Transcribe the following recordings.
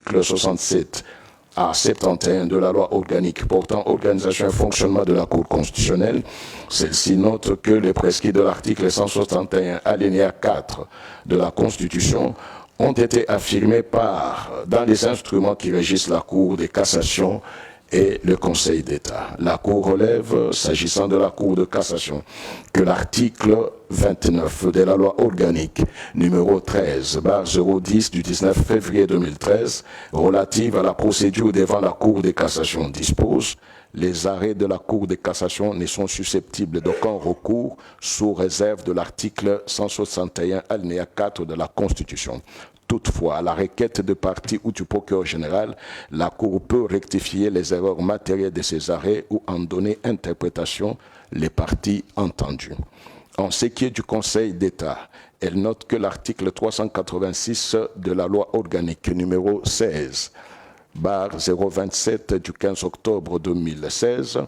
articles 67 à 71 de la loi organique portant organisation et fonctionnement de la Cour constitutionnelle, celle-ci note que les prescrits de l'article 161 alinéa 4 de la Constitution ont été affirmés dans les instruments qui régissent la Cour de cassation et le Conseil d'État. La Cour relève, s'agissant de la Cour de cassation, que l'article 29 de la loi organique numéro 13/010 du 19 février 2013 relative à la procédure devant la Cour de cassation dispose: les arrêts de la Cour de cassation ne sont susceptibles d'aucun recours sous réserve de l'article 161 alinéa 4 de la Constitution. Toutefois, à la requête de partie ou du procureur général, la Cour peut rectifier les erreurs matérielles de ces arrêts ou en donner interprétation les parties entendues. En ce qui est du Conseil d'État, elle note que l'article 386 de la loi organique numéro 16/027 du 15 octobre 2016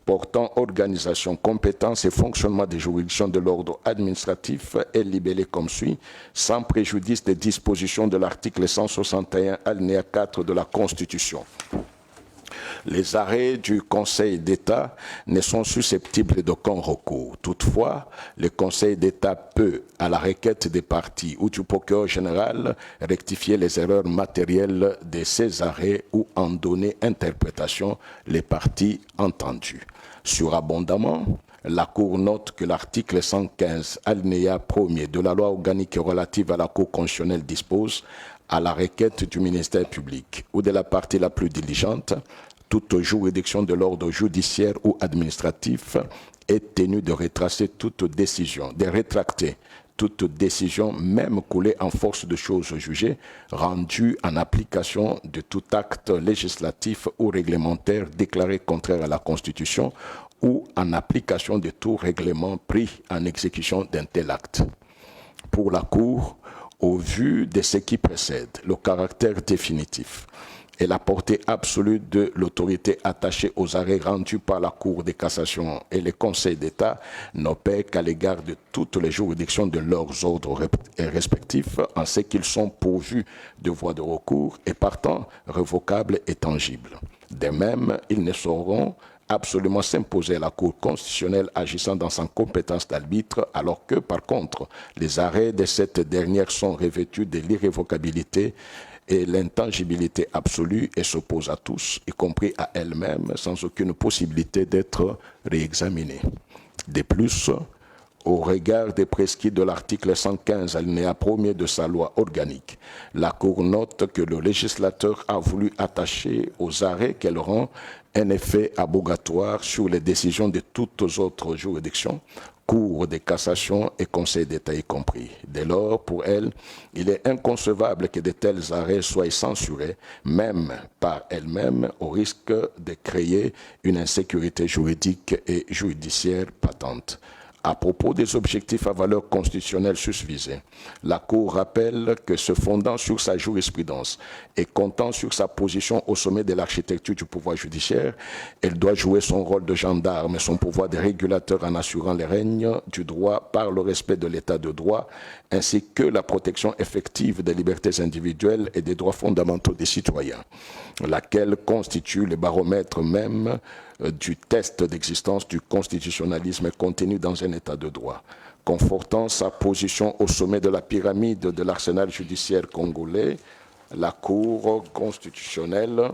portant organisation, compétence et fonctionnement des juridictions de l'ordre administratif est libellé comme suit: sans préjudice des dispositions de l'article 161 alinéa 4 de la Constitution. Les arrêts du Conseil d'État ne sont susceptibles d'aucun recours. Toutefois, le Conseil d'État peut, à la requête des parties ou du procureur général, rectifier les erreurs matérielles de ces arrêts ou en donner interprétation les parties entendues. Surabondamment, la Cour note que l'article 115, alinéa 1er de la loi organique relative à la Cour constitutionnelle dispose, à la requête du ministère public ou de la partie la plus diligente, toute juridiction de l'ordre judiciaire ou administratif est tenue de rétracter toute décision, de rétracter toute décision, même coulée en force de choses jugées, rendue en application de tout acte législatif ou réglementaire déclaré contraire à la Constitution ou en application de tout règlement pris en exécution d'un tel acte. Pour la Cour, au vu de ce qui précède, le caractère définitif et la portée absolue de l'autorité attachée aux arrêts rendus par la Cour de cassation et le Conseil d'État n'opèrent qu'à l'égard de toutes les juridictions de leurs ordres respectifs en ce qu'ils sont pourvus de voies de recours et partant révocables et tangibles. De même, ils ne sauront absolument s'imposer à la Cour constitutionnelle agissant dans sa compétence d'arbitre, alors que, par contre, les arrêts de cette dernière sont revêtus de l'irrévocabilité et l'intangibilité absolue et s'opposent à tous, y compris à elle-même, sans aucune possibilité d'être réexaminée. De plus, au regard des prescrits de l'article 115 alinéa 1er de sa loi organique, la Cour note que le législateur a voulu attacher aux arrêts qu'elle rend un effet abogatoire sur les décisions de toutes autres juridictions, Cour de cassation et Conseil d'État y compris. Dès lors, pour elle, il est inconcevable que de tels arrêts soient censurés, même par elles-mêmes, au risque de créer une insécurité juridique et judiciaire patente. À propos des objectifs à valeur constitutionnelle susvisés, la Cour rappelle que se fondant sur sa jurisprudence et comptant sur sa position au sommet de l'architecture du pouvoir judiciaire, elle doit jouer son rôle de gendarme et son pouvoir de régulateur en assurant le règne du droit par le respect de l'état de droit, ainsi que la protection effective des libertés individuelles et des droits fondamentaux des citoyens, laquelle constitue le baromètre même du test d'existence du constitutionnalisme contenu dans un état de droit. Confortant sa position au sommet de la pyramide de l'arsenal judiciaire congolais, la Cour constitutionnelle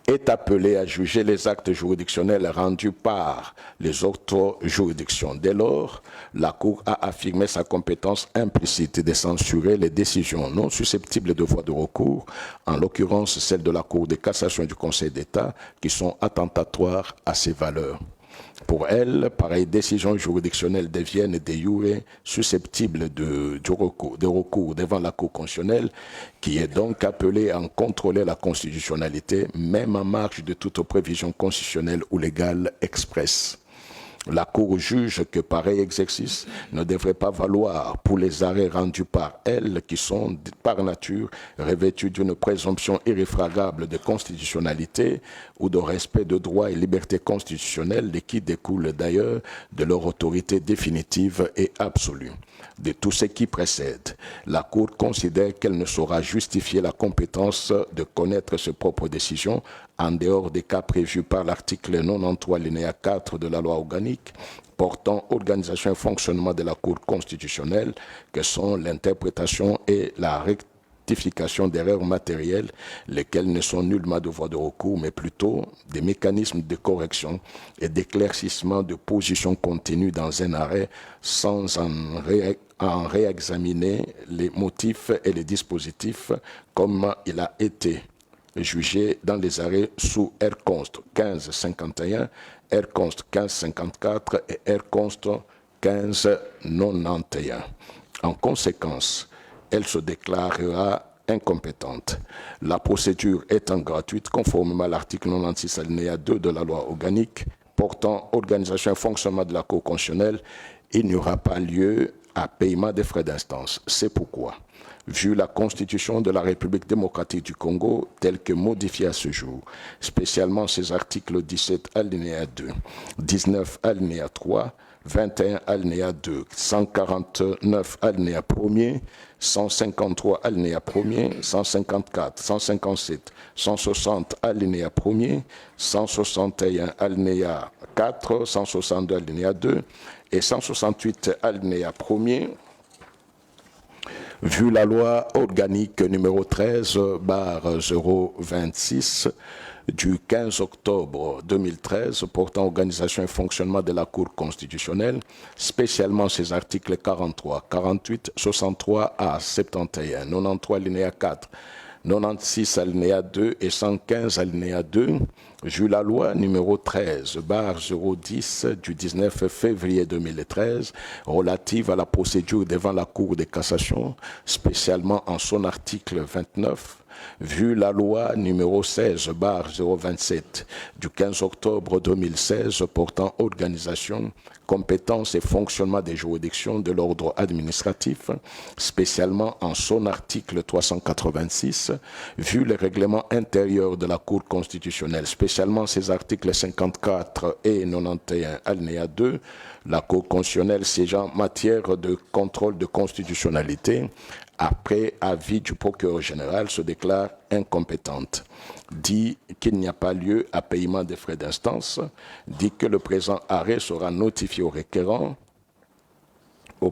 est appelée à juger les actes juridictionnels rendus par les autres juridictions. Dès lors, la Cour a affirmé sa compétence implicite de censurer les décisions non susceptibles de voie de recours, en l'occurrence celles de la Cour de cassation et du Conseil d'État, qui sont attentatoires à ses valeurs. Pour elle, pareilles décisions juridictionnelles deviennent de jure susceptibles de recours devant la Cour constitutionnelle, qui est donc appelée à en contrôler la constitutionnalité, même en marge de toute prévision constitutionnelle ou légale expresse. La Cour juge que pareil exercice ne devrait pas valoir pour les arrêts rendus par elle qui sont par nature revêtus d'une présomption irréfragable de constitutionnalité ou de respect de droits et libertés constitutionnelles et qui découlent d'ailleurs de leur autorité définitive et absolue. De tout ce qui précède, la Cour considère qu'elle ne saura justifier la compétence de connaître ses propres décisions en dehors des cas prévus par l'article 93 alinéa 4 de la loi organique portant organisation et fonctionnement de la Cour constitutionnelle, que sont l'interprétation et la rectification d'erreurs matérielles, lesquelles ne sont nullement de voie de recours, mais plutôt des mécanismes de correction et d'éclaircissement de positions contenues dans un arrêt sans en réexaminer les motifs et les dispositifs comme il a été jugé dans les arrêts sous R-Const 1551, R-Const 1554 et R-Const 1591. En conséquence, elle se déclarera incompétente. La procédure étant gratuite, conformément à l'article 96 alinéa 2 de la loi organique portant organisation et fonctionnement de la Cour constitutionnelle, il n'y aura pas lieu à paiement des frais d'instance. C'est pourquoi, vu la Constitution de la République démocratique du Congo telle que modifiée à ce jour, spécialement ses articles 17 alinéa 2, 19 alinéa 3, 21 alinéa 2, 149 alinéa 1er, 153 alinéa 1er, 154, 157, 160 alinéa 1er, 161 alinéa 4, 162 alinéa 2 et 168 alinéa 1er, vu la loi organique numéro 13/026 du 15 octobre 2013 portant organisation et fonctionnement de la Cour constitutionnelle, spécialement ses articles 43, 48, 63 à 71, 93 alinéa 4, 96 alinéa 2 et 115 alinéa 2, vu la loi numéro 13/010 du 19 février 2013 relative à la procédure devant la Cour de cassation, spécialement en son article 29, vu la loi numéro 16/027 du 15 octobre 2016 portant organisation, compétence et fonctionnement des juridictions de l'ordre administratif, spécialement en son article 386, vu le règlement intérieur de la Cour constitutionnelle, spécialement ses articles 54 et 91 alinéa 2, la Cour constitutionnelle siégeant en matière de contrôle de constitutionnalité, après avis du procureur général, se déclare incompétente, dit qu'il n'y a pas lieu à paiement des frais d'instance, dit que le présent arrêt sera notifié au requérant, au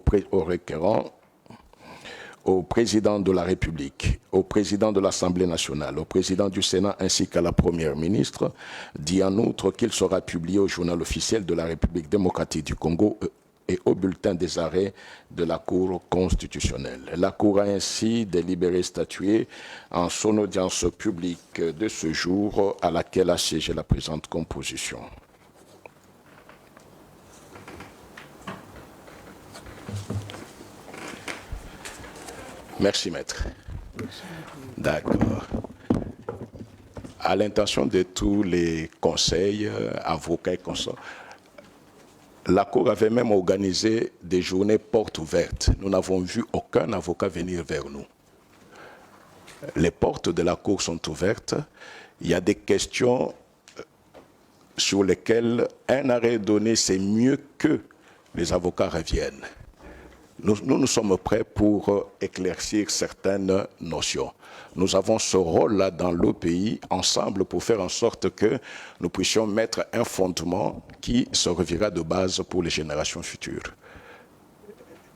président de la République, au président de l'Assemblée nationale, au président du Sénat ainsi qu'à la Première ministre, dit en outre qu'il sera publié au journal officiel de la République démocratique du Congo et au bulletin des arrêts de la Cour constitutionnelle. La Cour a ainsi délibéré statué en son audience publique de ce jour à laquelle a siégé la présente composition. Merci, maître. D'accord. À l'intention de tous les conseils, avocats et consorts, la Cour avait même organisé des journées portes ouvertes. Nous n'avons vu aucun avocat venir vers nous. Les portes de la Cour sont ouvertes. Il y a des questions sur lesquelles un arrêt donné, c'est mieux que les avocats reviennent. Nous sommes prêts pour éclaircir certaines notions. Nous avons ce rôle-là dans le pays, ensemble, pour faire en sorte que nous puissions mettre un fondement qui servira de base pour les générations futures.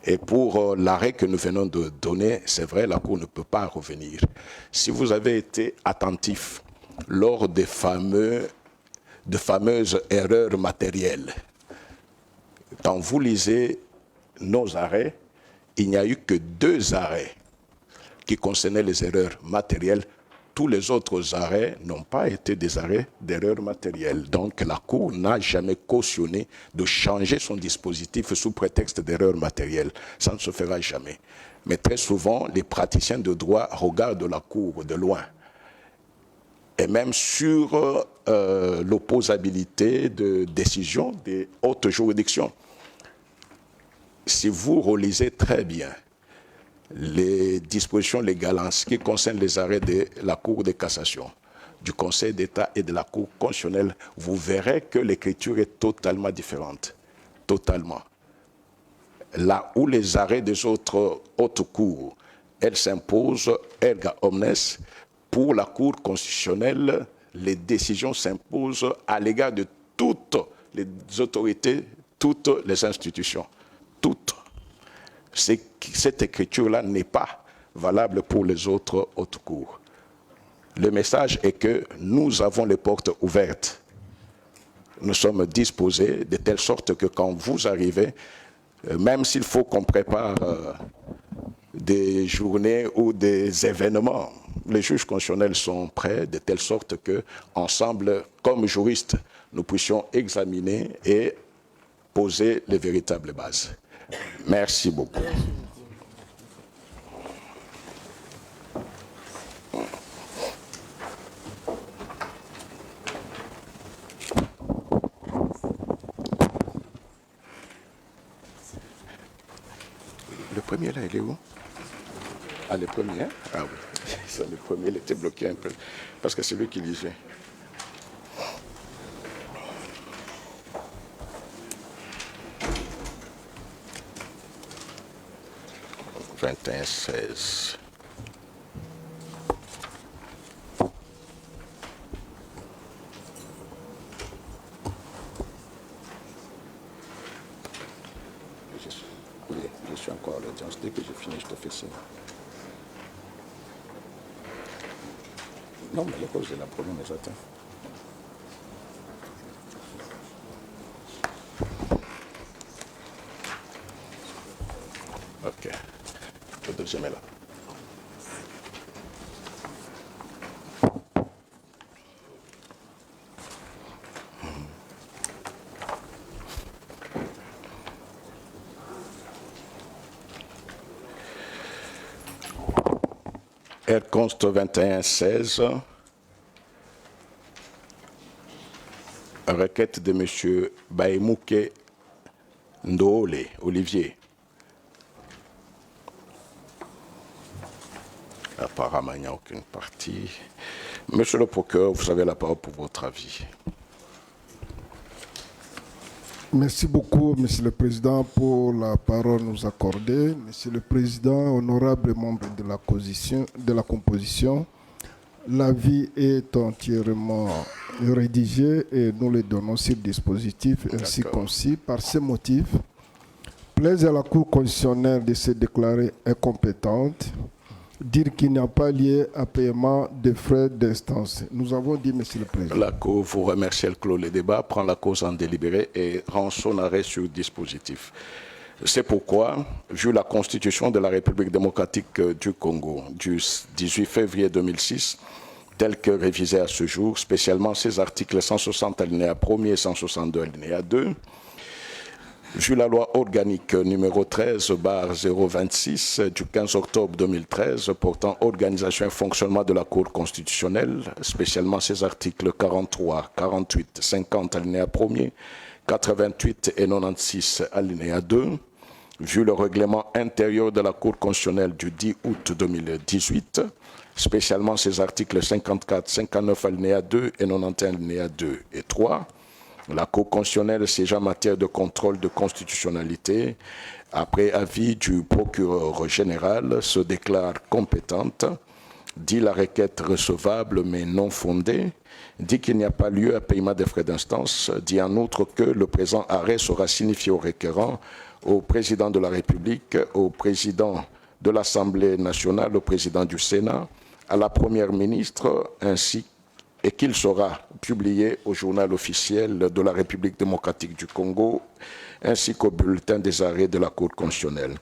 Et pour l'arrêt que nous venons de donner, c'est vrai, la Cour ne peut pas revenir. Si vous avez été attentif lors de fameuses erreurs matérielles, quand vous lisez nos arrêts, il n'y a eu que 2 arrêts qui concernaient les erreurs matérielles. Tous les autres arrêts n'ont pas été des arrêts d'erreurs matérielles. Donc la Cour n'a jamais cautionné de changer son dispositif sous prétexte d'erreurs matérielles. Ça ne se fera jamais. Mais très souvent, les praticiens de droit regardent la Cour de loin. Et même sur l'opposabilité de décisions des hautes juridictions. Si vous relisez très bien les dispositions légales en ce qui concerne les arrêts de la Cour de cassation, du Conseil d'État et de la Cour constitutionnelle, vous verrez que l'écriture est totalement différente. Totalement. Là où les arrêts des autres hautes cours, elles s'imposent erga omnes, pour la Cour constitutionnelle, les décisions s'imposent à l'égard de toutes les autorités, toutes les institutions. Toutes. Cette écriture-là n'est pas valable pour les autres hautes cours. Le message est que nous avons les portes ouvertes. Nous sommes disposés de telle sorte que quand vous arrivez, même s'il faut qu'on prépare des journées ou des événements, les juges constitutionnels sont prêts de telle sorte que, ensemble, comme juristes, nous puissions examiner et poser les véritables bases. Merci beaucoup. Le premier là, il est où? Ah, le premier, hein? Ah oui, ça, le premier, il était bloqué un peu, parce que c'est lui qui lisait. « 21-16 ». Oui, je suis encore à l'audience. Dès que j'ai fini, je te fais signe. Non, mais la cause de la problème est atteinte. Ok. Le deuxième est là. Elle conste 21-16. Requête de M. Baïmouké Ndole, Olivier. Apparemment, il n'y a aucune partie. Monsieur le procureur, vous avez la parole pour votre avis. Merci beaucoup, Monsieur le Président, pour la parole nous accordée. Monsieur le Président, honorable membre de la composition, l'avis est entièrement rédigé et nous le donnons sur dispositif ainsi concis. Par ces motifs, plaise à la Cour constitutionnelle de se déclarer incompétente, dire qu'il n'y a pas lieu à paiement de frais d'instance. Nous avons dit, Monsieur le Président. La Cour vous remercie, elle clôt le débat, prend la cause en délibéré et rend son arrêt sur dispositif. C'est pourquoi, vu la Constitution de la République démocratique du Congo du 18 février 2006, telle que révisée à ce jour, spécialement ses articles 160 alinéa 1 et 162 alinéa 2, vu la loi organique numéro 13/026 du 15 octobre 2013 portant organisation et fonctionnement de la Cour constitutionnelle, spécialement ses articles 43, 48, 50 alinéa 1er, 88 et 96 alinéa 2, vu le règlement intérieur de la Cour constitutionnelle du 10 août 2018, spécialement ses articles 54, 59 alinéa 2 et 91 alinéa 2 et 3, la Cour constitutionnelle siégeant en matière de contrôle de constitutionnalité, après avis du procureur général, se déclare compétente, dit la requête recevable mais non fondée, dit qu'il n'y a pas lieu à paiement des frais d'instance, dit en outre que le présent arrêt sera signifié au requérant, au président de la République, au président de l'Assemblée nationale, au président du Sénat, à la première ministre, ainsi et qu'il sera publié au journal officiel de la République démocratique du Congo, ainsi qu'au bulletin des arrêts de la Cour constitutionnelle.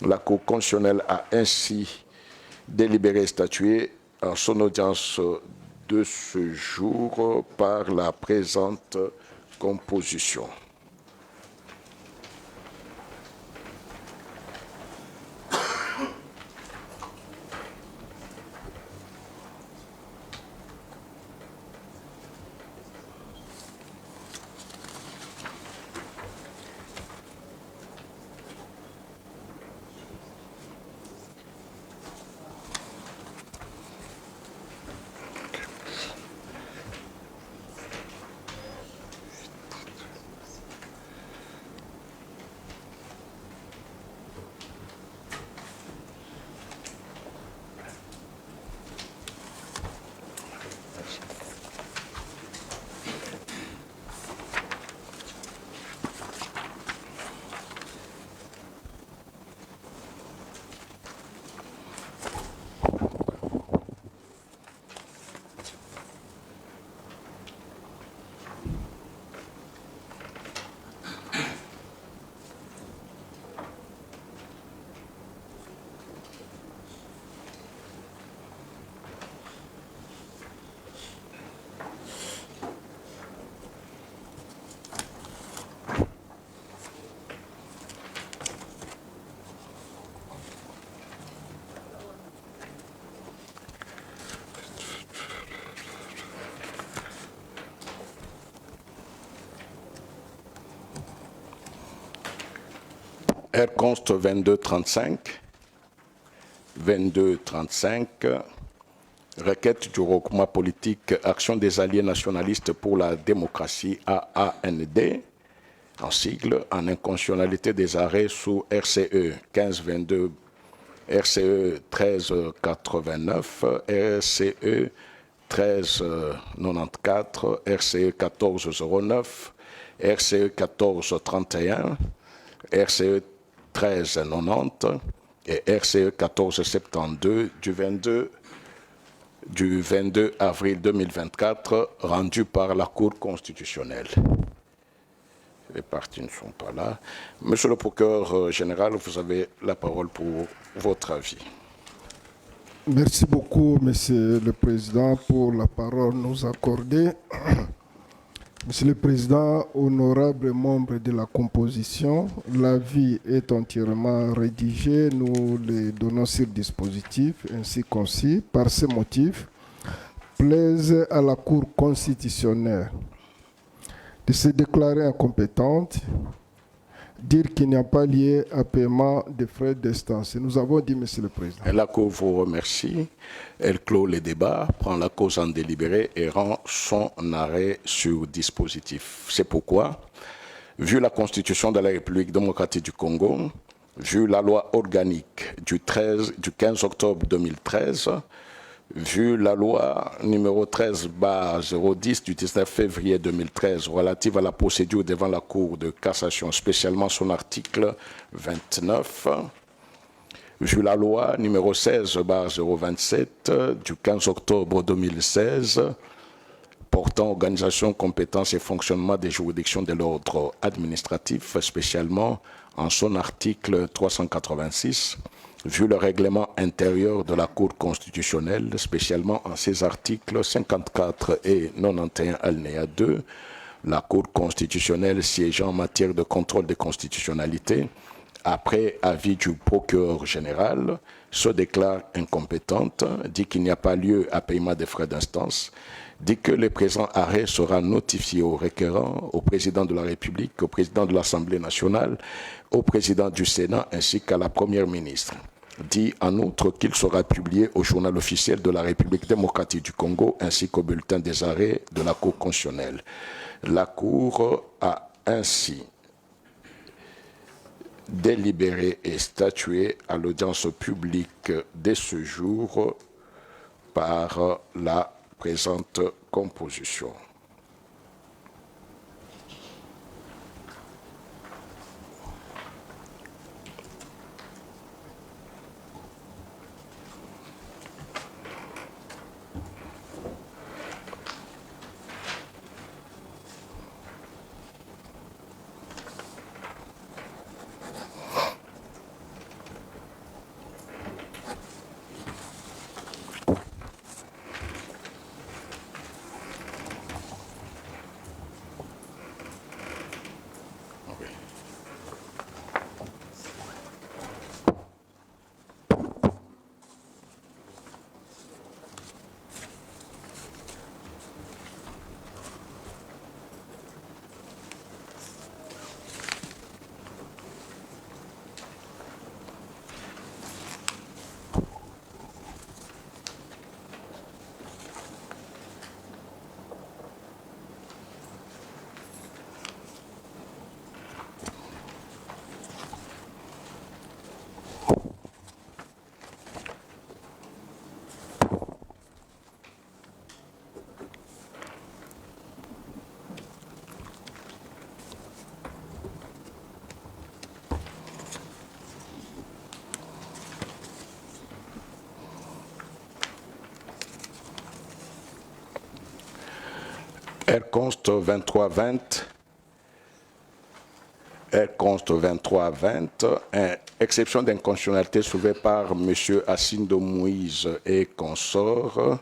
La Cour constitutionnelle a ainsi délibéré et statué en son audience de ce jour par la présente composition. R const 2235. 2235. Requête du regroupement politique Action des alliés nationalistes pour la démocratie AAND, en sigle, en inconditionnalité des arrêts sous RCE 1522, RCE 1389, RCE 1394, RCE 1409, RCE 1431, RCE 1390 et RCE 1472 du 22 avril 2024, rendu par la Cour constitutionnelle. Les parties ne sont pas là. Monsieur le procureur général, vous avez la parole pour votre avis. Merci beaucoup, Monsieur le Président, pour la parole nous accordée. Monsieur le Président, honorables membres de la composition, l'avis est entièrement rédigé. Nous le donnons sur dispositif, ainsi concis. Par ces motifs, plaise à la Cour constitutionnelle de se déclarer incompétente, dire qu'il n'y a pas lieu à paiement des frais d'instance. Nous avons dit, Monsieur le Président. La Cour vous remercie. Elle clôt les débats, prend la cause en délibéré et rend son arrêt sur dispositif. C'est pourquoi, vu la Constitution de la République démocratique du Congo, vu la loi organique du 15 octobre 2013, vu la loi numéro 13/010 du 19 février 2013 relative à la procédure devant la Cour de cassation, spécialement son article 29, vu la loi numéro 16/027 du 15 octobre 2016 portant organisation, compétences et fonctionnement des juridictions de l'ordre administratif, spécialement en son article 386, vu le règlement intérieur de la Cour constitutionnelle, spécialement en ses articles 54 et 91 alinéa 2, la Cour constitutionnelle siégeant en matière de contrôle de constitutionnalité, après avis du procureur général, se déclare incompétente, dit qu'il n'y a pas lieu à paiement des frais d'instance, dit que le présent arrêt sera notifié au requérant, au président de la République, au président de l'Assemblée nationale, au président du Sénat ainsi qu'à la Première ministre. Dit en outre qu'il sera publié au journal officiel de la République démocratique du Congo ainsi qu'au bulletin des arrêts de la Cour constitutionnelle. La Cour a ainsi délibéré et statué à l'audience publique dès ce jour par la présente composition. R const 2320. R const 2320. Exception d'inconstitutionnalité soulevée par M. Assindo Moïse et consorts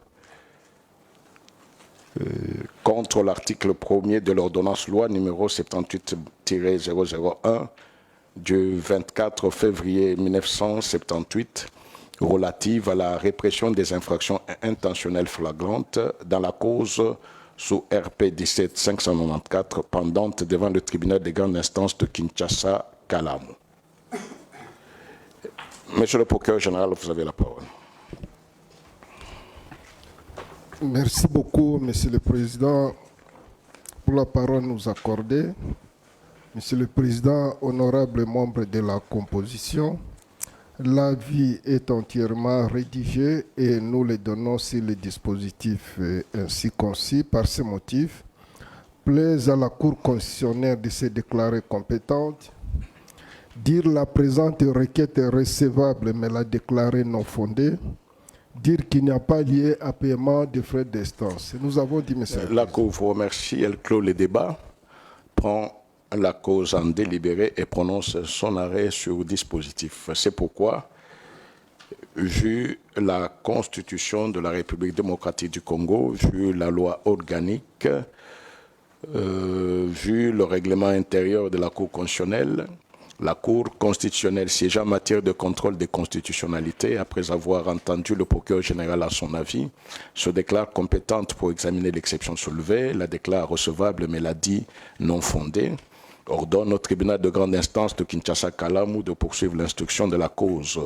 contre l'article 1er de l'ordonnance loi numéro 78-001 du 24 février 1978 relative à la répression des infractions intentionnelles flagrantes dans la cause sous RP 17-594 pendante devant le tribunal de grande instance de Kinshasa, Kalamu. Monsieur le procureur général, vous avez la parole. Merci beaucoup, Monsieur le Président, pour la parole nous accorder. Monsieur le Président, honorables membres de la composition, l'avis est entièrement rédigé et nous le donnons sur le dispositif ainsi concis. Par ce motif, plaise à la Cour constitutionnelle de se déclarer compétente, dire la présente requête est recevable mais la déclarer non fondée, dire qu'il n'y a pas lieu à paiement de frais d'instance. Nous avons dit, monsieur. La Cour vous remercie, elle clôt le débat, prend la cause en délibéré et prononce son arrêt sur le dispositif. C'est pourquoi, vu la Constitution de la République démocratique du Congo, vu la loi organique, vu le règlement intérieur de la Cour constitutionnelle, la Cour constitutionnelle siégeant en matière de contrôle de constitutionnalité, après avoir entendu le procureur général à son avis, se déclare compétente pour examiner l'exception soulevée, la déclare recevable mais la dit non fondée, ordonne au tribunal de grande instance de Kinshasa-Kalamu de poursuivre l'instruction de la cause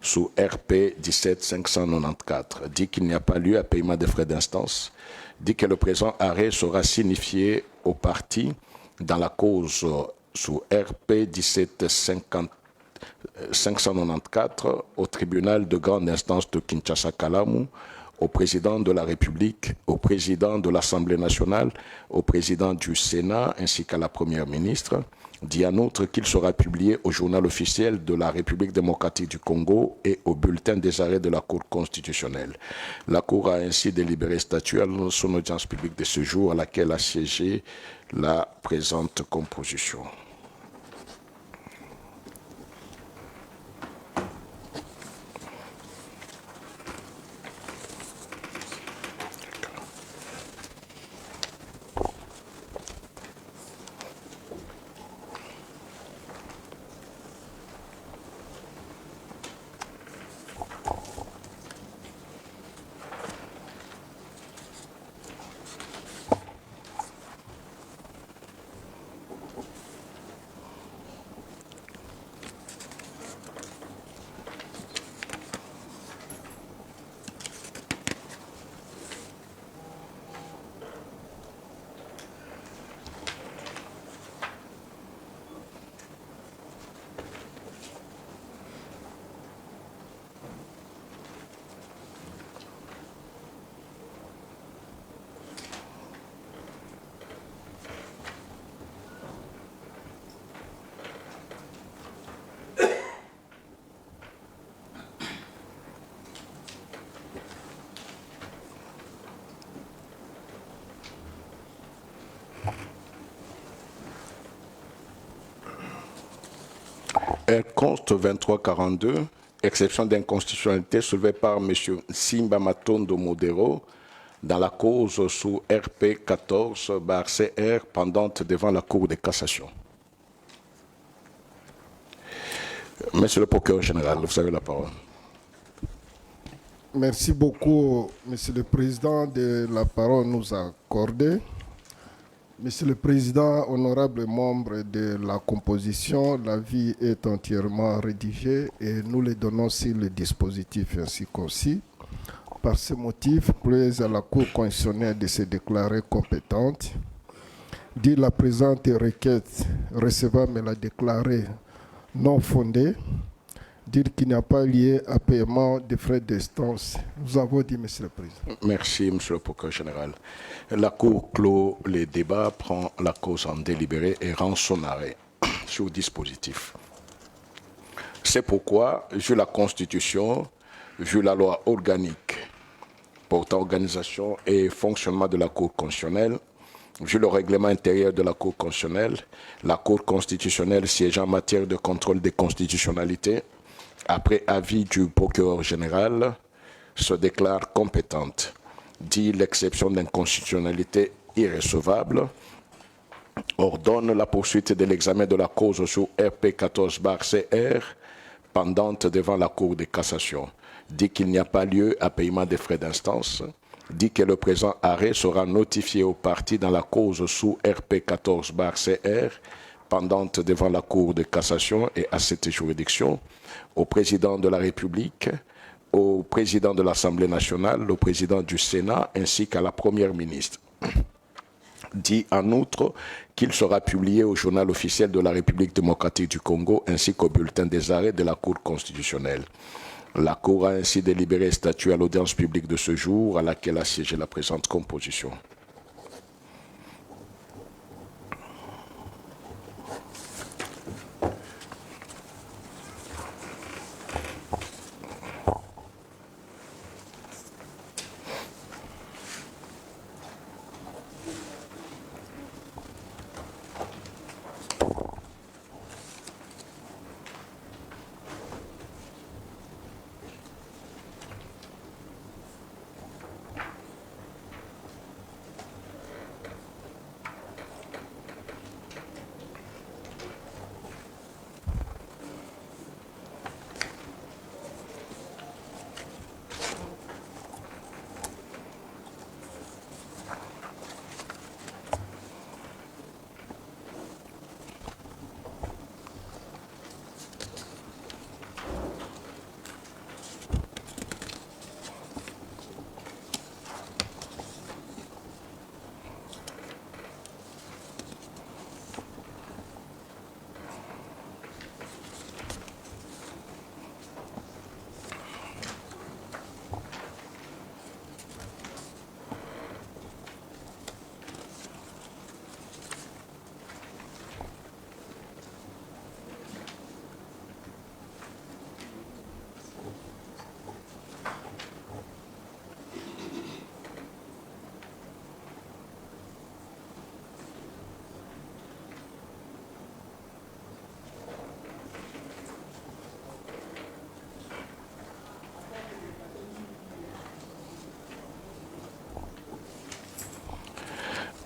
sous RP 17594, dit qu'il n'y a pas lieu à paiement des frais d'instance, dit que le présent arrêt sera signifié aux parties dans la cause sous RP 17594 au tribunal de grande instance de Kinshasa-Kalamu, au président de la République, au président de l'Assemblée nationale, au président du Sénat ainsi qu'à la première ministre, dit en outre qu'il sera publié au journal officiel de la République démocratique du Congo et au bulletin des arrêts de la Cour constitutionnelle. La Cour a ainsi délibéré statuer à son audience publique de ce jour à laquelle a siégé la présente composition. Elle conste 2342, exception d'inconstitutionnalité soulevée par M. Simba Matondo Modero dans la cause sous RP 14/CR pendante devant la Cour de cassation. Monsieur le procureur général, vous avez la parole. Merci beaucoup, Monsieur le Président, de la parole nous accordée. Monsieur le Président, honorables membres de la composition, l'avis est entièrement rédigé et nous le donnons sur le dispositif ainsi concis. Par ce motif, plaise à la Cour constitutionnelle de se déclarer compétente, dit la présente requête recevable mais la déclarer non fondée, dire qu'il n'y a pas lieu à paiement des frais d'instance. Nous avons dit, Monsieur le Président. Merci, Monsieur le procureur général. La Cour clôt les débats, prend la cause en délibéré et rend son arrêt sur le dispositif. C'est pourquoi, vu la Constitution, vu la loi organique portant organisation et fonctionnement de la Cour constitutionnelle, vu le règlement intérieur de la Cour constitutionnelle, la Cour constitutionnelle siégeant en matière de contrôle des constitutionnalités, après avis du procureur général, se déclare compétente, dit l'exception d'inconstitutionnalité irrecevable, ordonne la poursuite de l'examen de la cause sous RP 14/CR pendante devant la Cour de cassation, dit qu'il n'y a pas lieu à paiement des frais d'instance, dit que le présent arrêt sera notifié aux parties dans la cause sous RP 14/CR pendantes devant la Cour de cassation et à cette juridiction, au président de la République, au président de l'Assemblée nationale, au président du Sénat ainsi qu'à la Première ministre. Dit en outre qu'il sera publié au journal officiel de la République démocratique du Congo ainsi qu'au bulletin des arrêts de la Cour constitutionnelle. La Cour a ainsi délibéré et statué à l'audience publique de ce jour à laquelle a siégé la présente composition.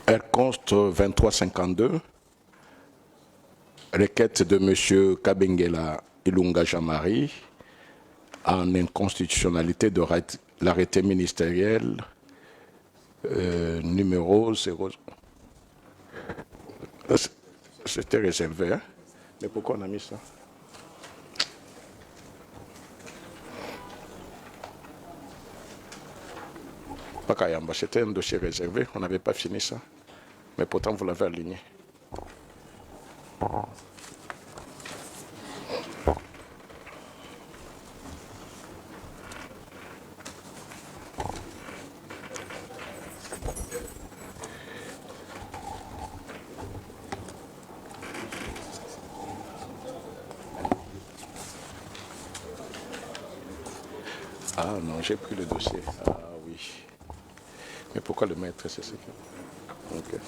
Elle conste 2352, requête de M. Kabengela Ilunga Jamari en inconstitutionnalité de l'arrêté ministériel numéro 0. C'était réservé, hein? Mais pourquoi on a mis ça? C'était un dossier réservé, on n'avait pas fini ça. Mais pourtant, vous l'avez aligné. Ah non, j'ai pris le dossier. Ah oui. Mais pourquoi le maître, c'est ça? Ok.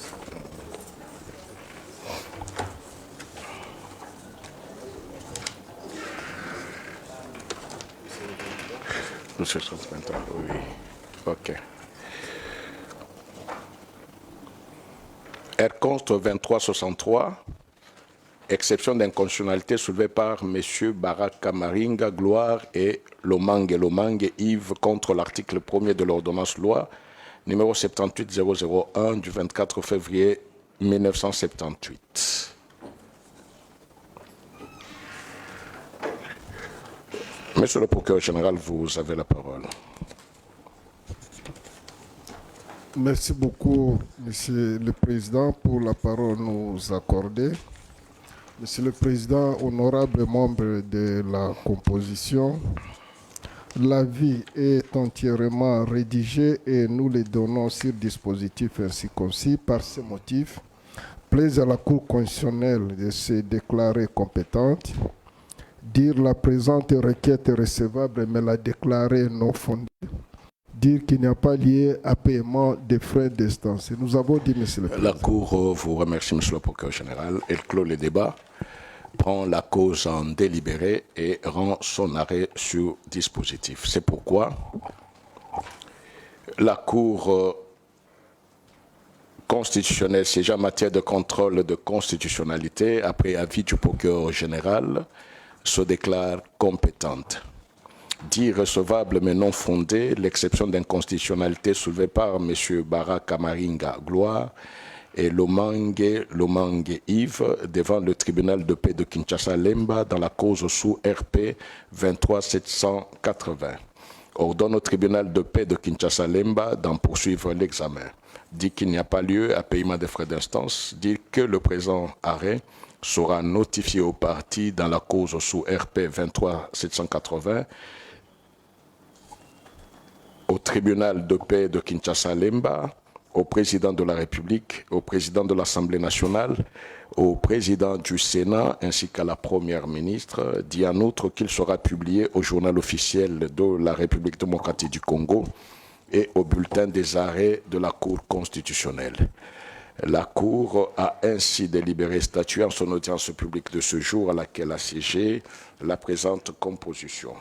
Nous cherchons maintenant. Oui. Ok. Elle conste 2363, exception d'inconstitutionnalité soulevée par M. Baraka Maringa, Gloire et Lomangue Yves contre l'article 1er de l'ordonnance loi numéro 78001 du 24 février 1978. Monsieur le procureur général, vous avez la parole. Merci beaucoup, Monsieur le Président, pour la parole nous accordée. Monsieur le Président, honorables membres de la composition, l'avis est entièrement rédigé et nous le donnons sur dispositif ainsi concis. Par ce motif, plaise à la Cour constitutionnelle de se déclarer compétente, dire la présente requête est recevable mais la déclarer non fondée, dire qu'il n'y a pas lié à paiement des frais d'instance. Nous avons dit, Monsieur le Président. La Cour vous remercie, Monsieur le procureur général. Elle clôt le débat, prend la cause en délibéré et rend son arrêt sur dispositif. C'est pourquoi la Cour constitutionnelle siégeant en matière de contrôle de constitutionnalité, après avis du procureur général, se déclare compétente. Dit recevable mais non fondée, l'exception d'inconstitutionnalité soulevée par M. Baraka Maringa Gloire et Lomangue Yves devant le tribunal de paix de Kinshasa-Lemba dans la cause sous RP 23780. Ordonne au tribunal de paix de Kinshasa-Lemba d'en poursuivre l'examen. Dit qu'il n'y a pas lieu à paiement des frais d'instance. Dit que le présent arrêt sera notifié aux parties dans la cause sous RP 23780 au tribunal de paix de Kinshasa-Lemba, au président de la République, au président de l'Assemblée nationale, au président du Sénat ainsi qu'à la première ministre. Dit en outre qu'il sera publié au journal officiel de la République démocratique du Congo et au bulletin des arrêts de la Cour constitutionnelle. La Cour a ainsi délibéré statuer en son audience publique de ce jour à laquelle a siégé la présente composition.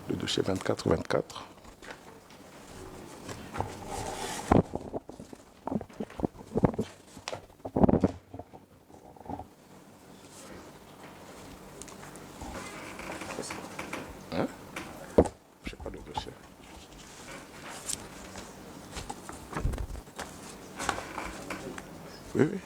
Le dossier 24-24. Hein? Je sais pas le dossier. Oui, oui.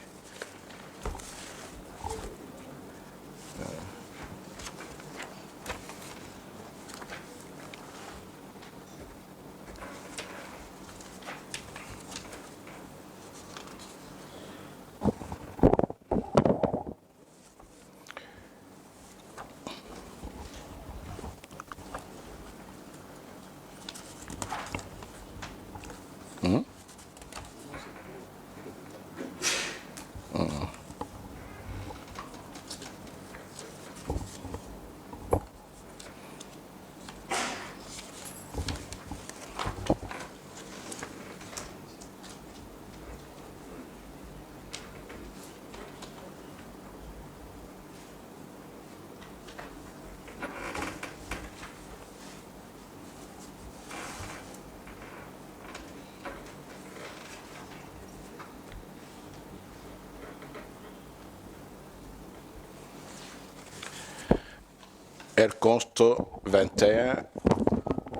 Elle conste 21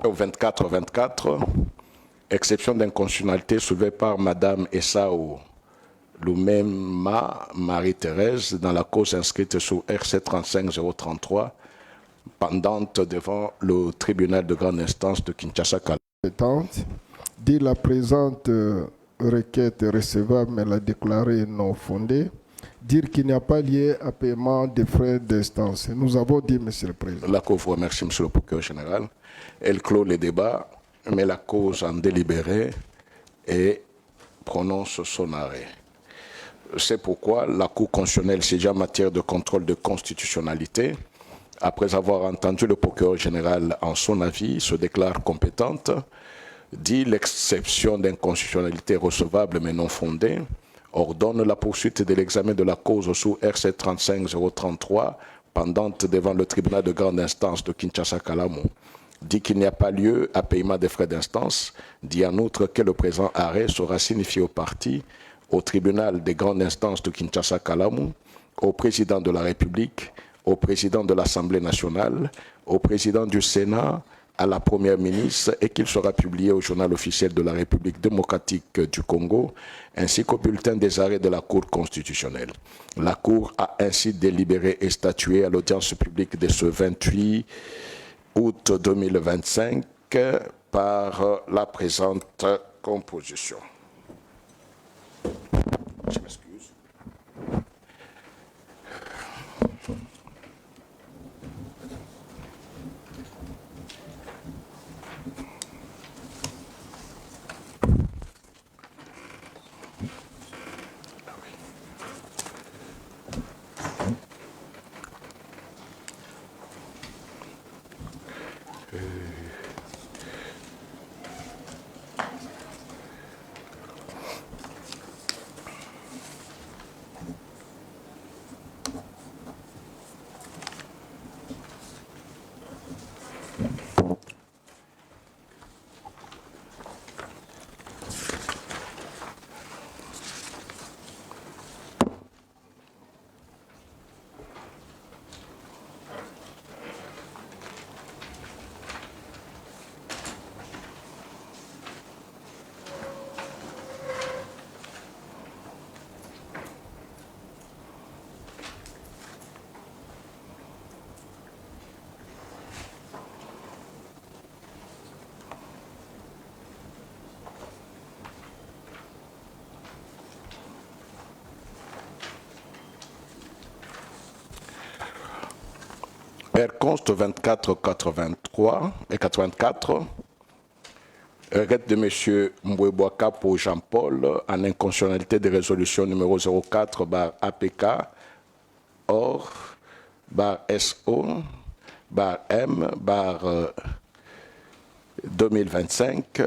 au 24-24, exception d'inconstitutionnalité soulevée par Madame Essao Loumema Marie-Thérèse dans la cause inscrite sous RC 35033, pendante devant le tribunal de grande instance de Kinshasa-Kala. Dit la présente requête est recevable mais la déclarée non fondée. Dire qu'il n'y a pas lieu à paiement des frais d'instance. Nous avons dit, Monsieur le Président. La Cour vous remercie, Monsieur le procureur général. Elle clôt les débats, met la cause en délibéré et prononce son arrêt. C'est pourquoi la Cour constitutionnelle saisie en matière de contrôle de constitutionnalité, après avoir entendu le procureur général en son avis, se déclare compétente, dit l'exception d'inconstitutionnalité recevable mais non fondée, ordonne la poursuite de l'examen de la cause sous RC 35033 pendante devant le tribunal de grande instance de Kinshasa-Kalamu. Dit qu'il n'y a pas lieu à paiement des frais d'instance. Dit en outre que le présent arrêt sera signifié aux parties, au tribunal des grandes instances de Kinshasa-Kalamu, au président de la République, au président de l'Assemblée nationale, au président du Sénat, à la première ministre et qu'il sera publié au journal officiel de la République démocratique du Congo ainsi qu'au bulletin des arrêts de la Cour constitutionnelle. La Cour a ainsi délibéré et statué à l'audience publique de ce 28 août 2025 par la présente composition. Je m'excuse. Const 2483 et 84. Requête de M. Mboueboaka pour Jean-Paul en inconstitutionnalité de résolution numéro 04 bar APK or bar SO bar M bar 2025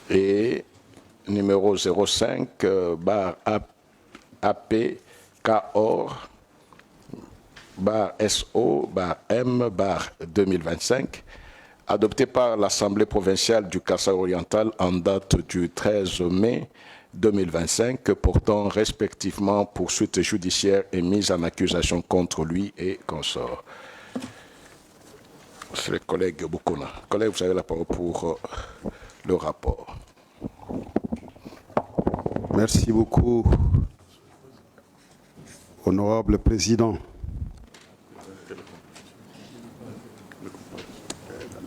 et numéro 05 bar APK or bar SO bar M bar 2025 adopté par l'Assemblée provinciale du Kasaï oriental en date du 13 mai 2025, portant respectivement poursuite judiciaire et mise en accusation contre lui et consorts. C'est le collègue Boukouna. Collègue, vous avez la parole pour le rapport. Merci beaucoup, honorable président.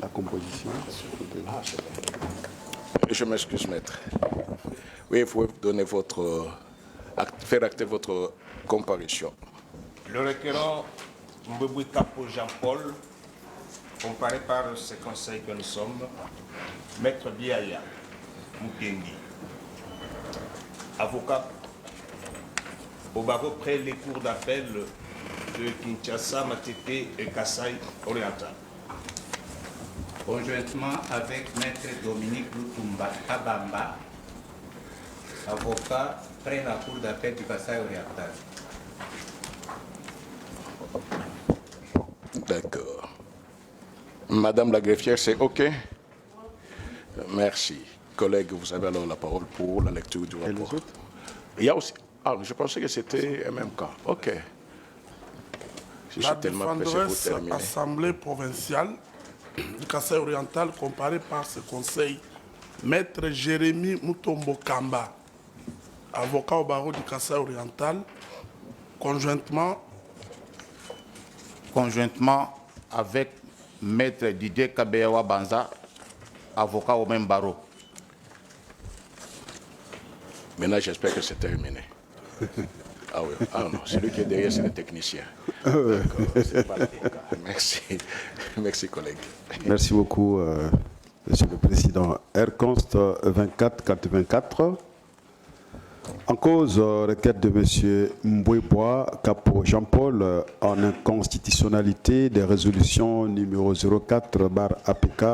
La composition. Je m'excuse, maître. Oui, vous pouvez donner faire acter votre comparution. Le requérant Mboueboaka pour Jean-Paul, comparé par ce conseil que nous sommes, Maître Biaya Mukendi, avocat au barreau près les cours d'appel de Kinshasa, Matete et Kasaï oriental. Conjointement avec Maître Dominique Lutumba Kabamba, avocat près la cour d'appel du Kasaï oriental. D'accord. Madame la greffière, c'est OK? Merci. Collègue, vous avez alors la parole pour la lecture du rapport. Et les autres? Il y a aussi... Ah, je pensais que c'était MMK. OK. Je La suis tellement pressé pour défenderesse terminer. Assemblée provinciale du Kasaï oriental, comparée par ce conseil, Maître Jérémy Mutombo Kamba, avocat au barreau du Kasaï oriental, conjointement avec Maître Didier Kabeyawa Banza, avocat au même barreau. Maintenant, j'espère que c'est terminé. Ah oui, ah non, celui qui est derrière, c'est le technicien. C'est pas l'avocat. Merci. Merci, collègue. Merci beaucoup, Monsieur le Président. Const 2484. En cause, requête de M. Mboueboaka pour Jean-Paul en inconstitutionnalité des résolutions numéro 04 bar APK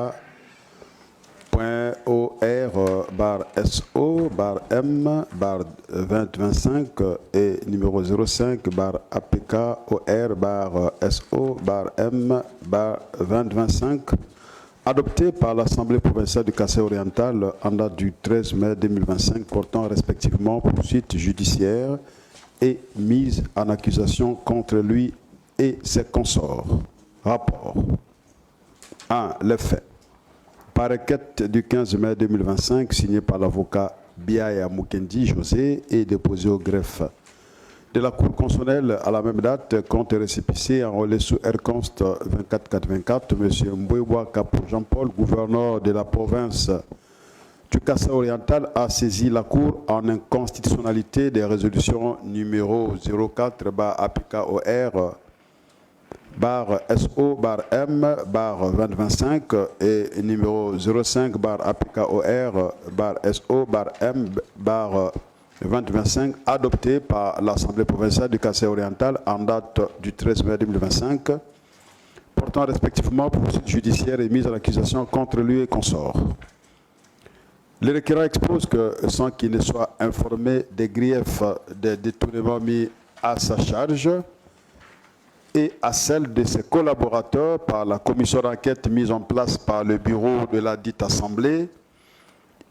.OR bar SO bar M bar 2025 et numéro 05 bar APK OR bar SO bar M bar 2025 adopté par l'Assemblée provinciale du Kasaï oriental en date du 13 mai 2025 portant respectivement poursuite judiciaire et mise en accusation contre lui et ses consorts. Rapport. 1. Les faits. Par requête du 15 mai 2025, signée par l'avocat Biaya Mukendi José et déposé au greffe de la Cour constitutionnelle à la même date, compte récépissé enrôlé sous Const 2484, M. Mboueboaka pour Jean-Paul, gouverneur de la province du Kasaï oriental, a saisi la Cour en inconstitutionnalité des résolutions numéro 04 bar APK-OR bar SO bar M bar 2025 et numéro 05 bar APK-OR bar SO bar M bar 2025 adopté par l'Assemblée provinciale du Kasaï oriental en date du 13 mai 2025 portant respectivement poursuite judiciaire et mise en accusation contre lui et consorts. Le requérant expose que sans qu'il ne soit informé des griefs des détournements mis à sa charge et à celle de ses collaborateurs par la commission d'enquête mise en place par le bureau de la dite Assemblée,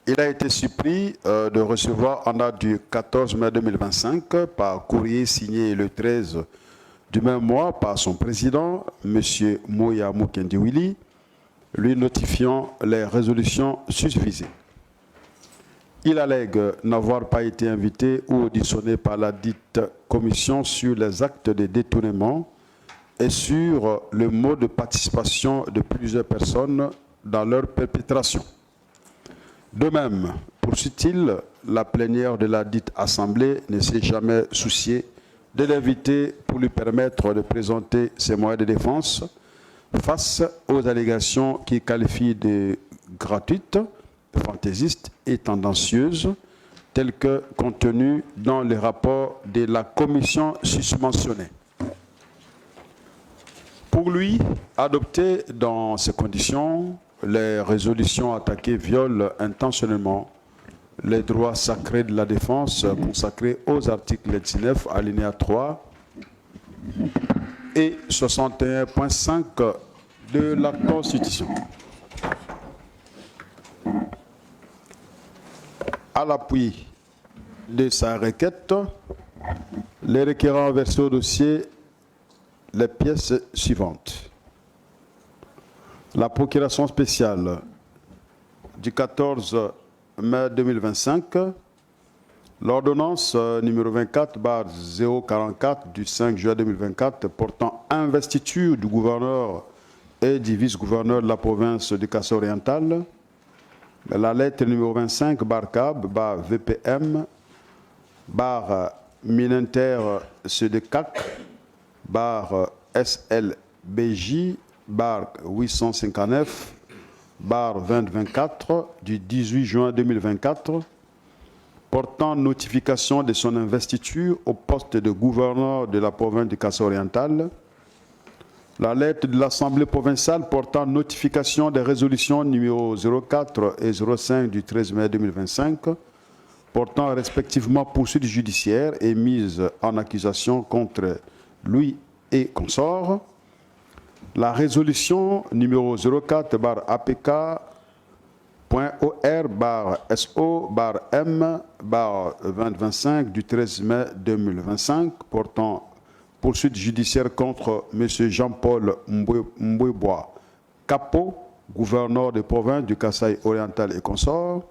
il a été surpris de recevoir en date du 14 mai 2025 par courrier signé le 13 du même mois par son président, M. Moya Mukendi Willy, lui notifiant les résolutions susvisées. Il allègue n'avoir pas été invité ou auditionné par la dite commission sur les actes de détournement et sur le mode de participation de plusieurs personnes dans leur perpétration. De même, poursuit-il, la plénière de la dite Assemblée ne s'est jamais souciée de l'inviter pour lui permettre de présenter ses moyens de défense face aux allégations qu'il qualifie de gratuites, fantaisistes et tendancieuses, telles que contenues dans les rapports de la commission susmentionnée. Pour lui, adopter dans ces conditions, les résolutions attaquées violent intentionnellement les droits sacrés de la défense consacrés aux articles 19, alinéa 3 et 61.5 de la Constitution. À l'appui de sa requête, les requérants ont versé au dossier les pièces suivantes. La procuration spéciale du 14 mai 2025, l'ordonnance numéro 24/044 du 5 juin 2024 portant investiture du gouverneur et du vice-gouverneur de la province du Kasaï-Oriental, la lettre numéro 25/CAB/VPM Minenter CDCAC SLBJ 859 2024 du 18 juin 2024 portant notification de son investiture au poste de gouverneur de la province du Kasaï-Oriental, la lettre de l'Assemblée provinciale portant notification des résolutions numéro 04 et 05 du 13 mai 2025 portant respectivement poursuite judiciaire et mise en accusation contre lui et consorts, la résolution numéro 04/APK.OR/SO/M/2025 du 13 mai 2025 portant poursuite judiciaire contre M. Jean-Paul Mbouebois Capo, gouverneur de province du Kasaï-Oriental et consorts,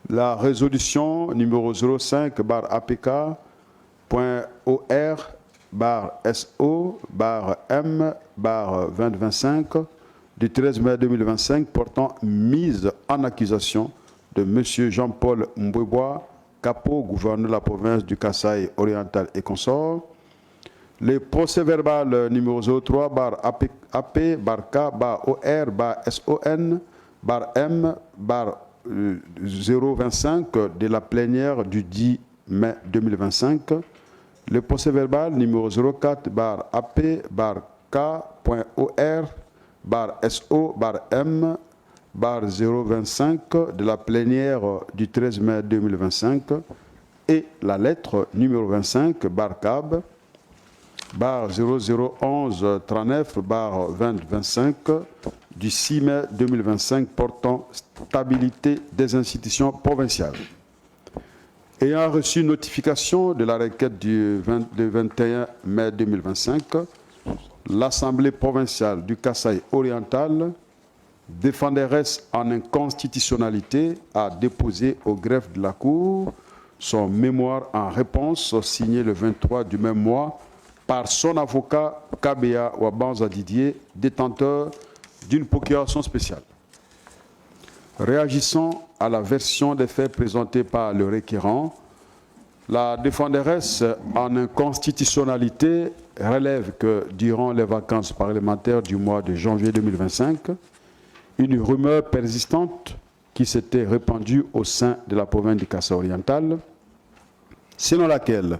la résolution numéro 05/APK.OR/SO/M/2025 du 13 mai 2025 portant mise en accusation de M. Jean-Paul Mbouebois Capo, gouverneur de la province du Kasaï-Oriental et consorts, le procès-verbal numéro 03/AP/AK/OR/SON/M/025 de la plénière du 10 mai 2025, le procès-verbal numéro 04/AP/AK.OR/SO/M/025 de la plénière du 13 mai 2025 et la lettre numéro 25/CAB/001139/2025 du 6 mai 2025 portant stabilité des institutions provinciales. Ayant reçu notification de la requête du 21 mai 2025, l'Assemblée provinciale du Kasaï-Oriental, défenderesse en inconstitutionnalité, a déposé au greffe de la Cour son mémoire en réponse signé le 23 du même mois par son avocat Kabea Wabanza Didier, détenteur d'une procuration spéciale. Réagissant à la version des faits présentée par le requérant, la défenderesse en inconstitutionnalité relève que durant les vacances parlementaires du mois de janvier 2025, une rumeur persistante qui s'était répandue au sein de la province du Kasaï-Oriental, selon laquelle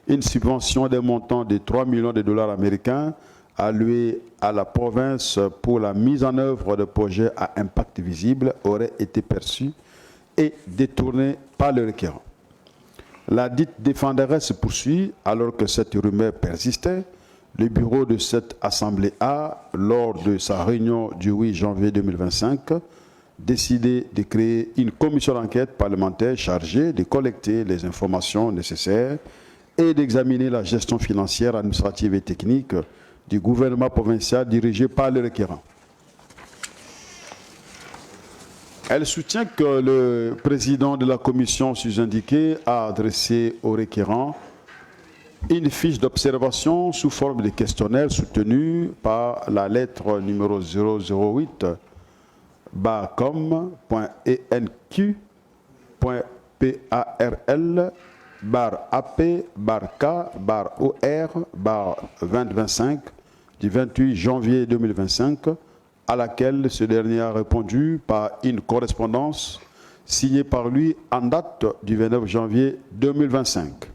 une subvention d'un montant de 3 millions de dollars américains alloués à la province pour la mise en œuvre de projets à impact visible aurait été perçue et détournée par le requérant. La dite défenderesse poursuit, alors que cette rumeur persistait, le bureau de cette Assemblée a, lors de sa réunion du 8 janvier 2025, décidé de créer une commission d'enquête parlementaire chargée de collecter les informations nécessaires et d'examiner la gestion financière, administrative et technique du gouvernement provincial dirigé par le requérant. Elle soutient que le président de la commission sus-indiquée a adressé au requérant une fiche d'observation sous forme de questionnaire soutenue par la lettre numéro 008 bacom.enq.parl bar AP, bar K, bar OR, bar 2025 du 28 janvier 2025, à laquelle ce dernier a répondu par une correspondance signée par lui en date du 29 janvier 2025.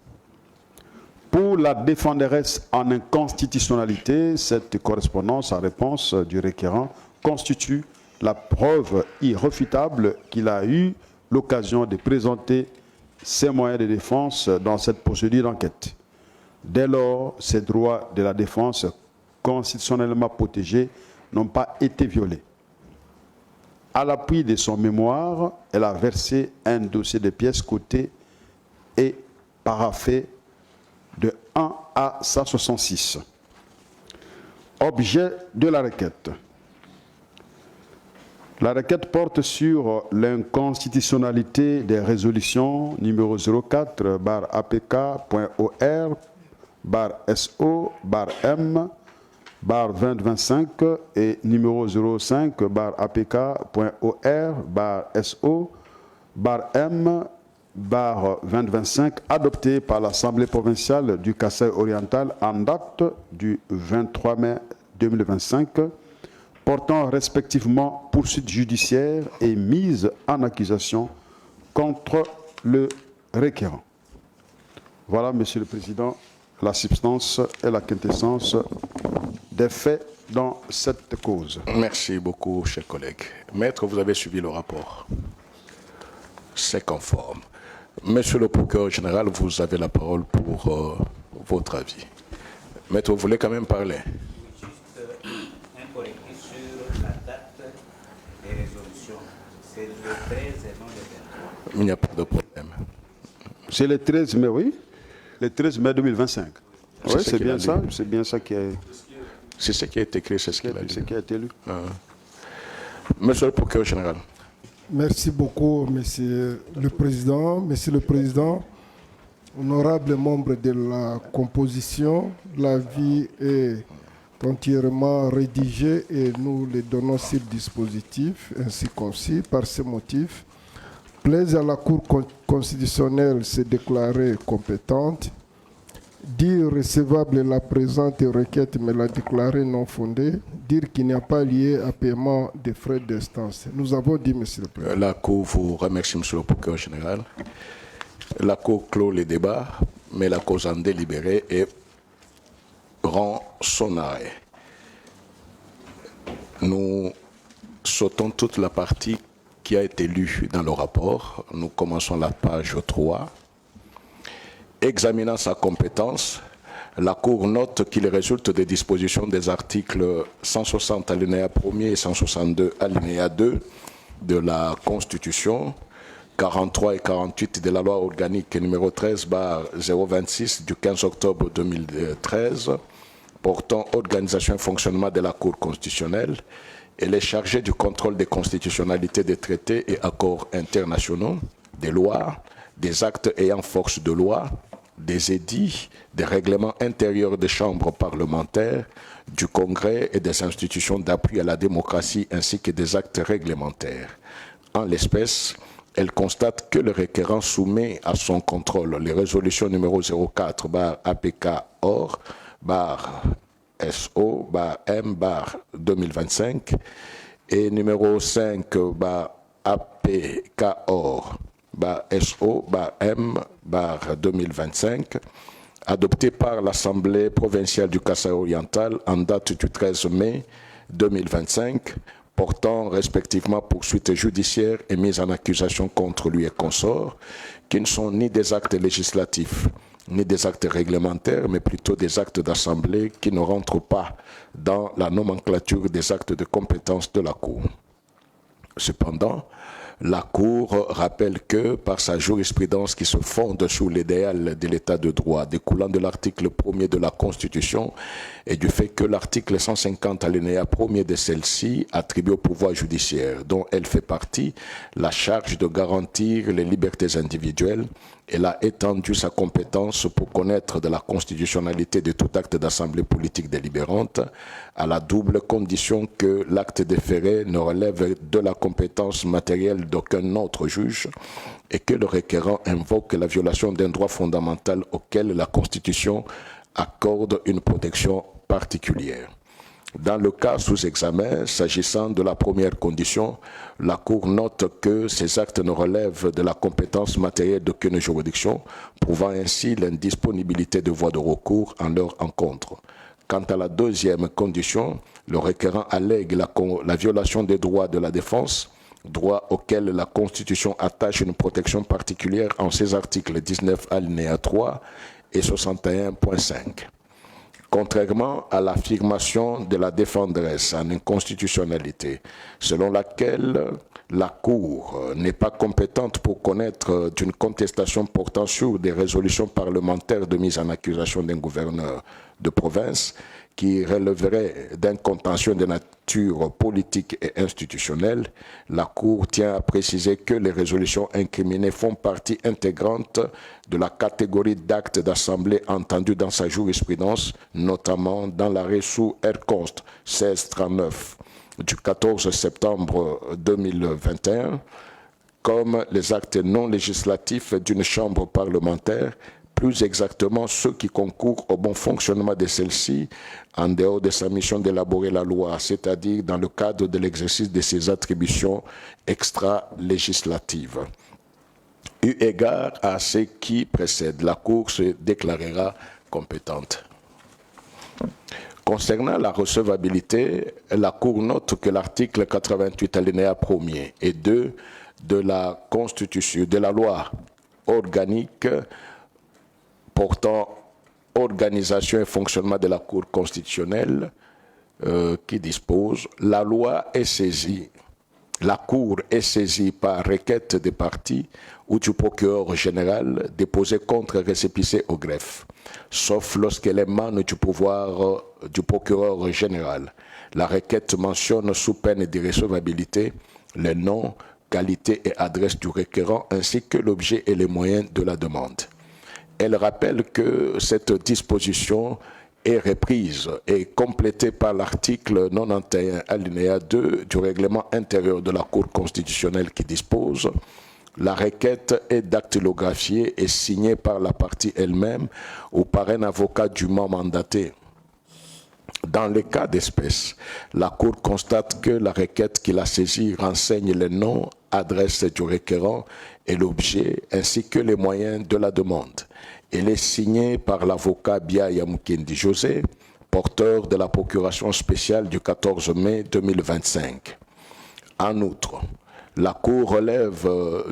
Pour la défenderesse en inconstitutionnalité, cette correspondance en réponse du requérant constitue la preuve irréfutable qu'il a eu l'occasion de présenter ses moyens de défense dans cette procédure d'enquête. Dès lors, ses droits de la défense constitutionnellement protégés n'ont pas été violés. À l'appui de son mémoire, elle a versé un dossier de pièces cotées et paraphé de 1 à 166. Objet de la requête. La requête porte sur l'inconstitutionnalité des résolutions numéro 04 /APK.OR /SO /M /2025 et numéro 05 /APK.OR /SO /M /2025 adopté par l'Assemblée provinciale du Kasaï oriental en date du 23 mai 2025, portant respectivement poursuite judiciaire et mise en accusation contre le requérant. Voilà, Monsieur le Président, la substance et la quintessence des faits dans cette cause. Merci beaucoup, chers collègues. Maître, vous avez suivi le rapport. C'est conforme. Monsieur le procureur général, vous avez la parole pour votre avis. Maître, vous voulez quand même parler? Juste un correctif sur la date des résolutions. C'est le 13 et non le 23. Il n'y a pas de problème. C'est le 13 mai, oui. Le 13 mai 2025. Oui, c'est bien ça. C'est bien ça qui est. C'est ce qui a été écrit, c'est ce qu'il a dit. C'est ce qui a été lu. Monsieur le procureur général. Merci beaucoup, Monsieur le Président. Monsieur le Président, honorables membres de la composition, l'avis est entièrement rédigé et nous le donnons sur dispositif, ainsi concis. Par ce motif, plaise à la Cour constitutionnelle se déclarer compétente, dire recevable la présente requête mais la déclarer non fondée, dire qu'il n'y a pas lié à paiement des frais d'instance. Nous avons dit, Monsieur le Président. La Cour vous remercie, Monsieur le procureur général. La Cour clôt les débats, met la cause en délibéré et rend son arrêt. Nous sautons toute la partie qui a été lue dans le rapport. Nous commençons la page 3. Examinant sa compétence, la Cour note qu'il résulte des dispositions des articles 160 alinéa 1er et 162 alinéa 2 de la Constitution, 43 et 48 de la loi organique numéro 13/026 du 15 octobre 2013 portant organisation et fonctionnement de la Cour constitutionnelle. Elle est chargée du contrôle des constitutionnalités des traités et accords internationaux, des lois, des actes ayant force de loi, des édits, des règlements intérieurs des chambres parlementaires, du Congrès et des institutions d'appui à la démocratie ainsi que des actes réglementaires. En l'espèce, elle constate que le requérant soumet à son contrôle les résolutions numéro 04 /APK-OR /SO /M /2025 et numéro 5 /APK-OR /SO /M /2025, adopté par l'Assemblée provinciale du Kasaï oriental en date du 13 mai 2025, portant respectivement poursuite judiciaire et mise en accusation contre lui et consorts, qui ne sont ni des actes législatifs, ni des actes réglementaires, mais plutôt des actes d'assemblée qui ne rentrent pas dans la nomenclature des actes de compétence de la Cour. Cependant, la Cour rappelle que, par sa jurisprudence qui se fonde sur l'idéal de l'état de droit découlant de l'article 1er de la Constitution et du fait que l'article 150 alinéa 1er de celle-ci attribue au pouvoir judiciaire, dont elle fait partie, la charge de garantir les libertés individuelles, elle a étendu sa compétence pour connaître de la constitutionnalité de tout acte d'assemblée politique délibérante, à la double condition que l'acte déféré ne relève de la compétence matérielle celle d'aucun autre juge et que le requérant invoque la violation d'un droit fondamental auquel la Constitution accorde une protection particulière. Dans le cas sous examen, s'agissant de la première condition, la Cour note que ces actes ne relèvent de la compétence matérielle d'aucune juridiction, prouvant ainsi l'indisponibilité de voies de recours en leur encontre. Quant à la deuxième condition, le requérant allègue la violation des droits de la défense, droit auquel la Constitution attache une protection particulière en ses articles 19 alinéa 3 et 61.5. Contrairement à l'affirmation de la défenderesse en inconstitutionnalité, selon laquelle la Cour n'est pas compétente pour connaître d'une contestation portant sur des résolutions parlementaires de mise en accusation d'un gouverneur de province qui relèverait d'un contentieux de nature politique et institutionnelle, la Cour tient à préciser que les résolutions incriminées font partie intégrante de la catégorie d'actes d'assemblée entendus dans sa jurisprudence, notamment dans l'arrêt sous R-Const 1639 du 14 septembre 2021, comme les actes non législatifs d'une chambre parlementaire, plus exactement ceux qui concourent au bon fonctionnement de celle-ci en dehors de sa mission d'élaborer la loi, c'est-à-dire dans le cadre de l'exercice de ses attributions extra-législatives. Eu égard à ce qui précède, la Cour se déclarera compétente. Concernant la recevabilité, la Cour note que l'article 88 alinéa 1er et 2 de la Constitution, de la loi organique portant organisation et fonctionnement de la Cour constitutionnelle qui dispose « La loi est saisie, la Cour est saisie par requête des parties ou du procureur général déposée contre récépissé au greffe, sauf lorsqu'elle émane du pouvoir du procureur général. La requête mentionne sous peine d'irrecevabilité le nom, qualité et adresse du requérant ainsi que l'objet et les moyens de la demande. Elle rappelle que cette disposition est reprise et complétée par l'article 91 alinéa 2 du règlement intérieur de la Cour constitutionnelle qui dispose « La requête est dactylographiée et signée par la partie elle-même ou par un avocat dûment mandaté. » Dans les cas d'espèce, la Cour constate que la requête qui la saisit renseigne le nom, adresse du requérant et l'objet, ainsi que les moyens de la demande. Elle est signée par l'avocat Biaya Mukendi José, porteur de la procuration spéciale du 14 mai 2025. En outre, la Cour relève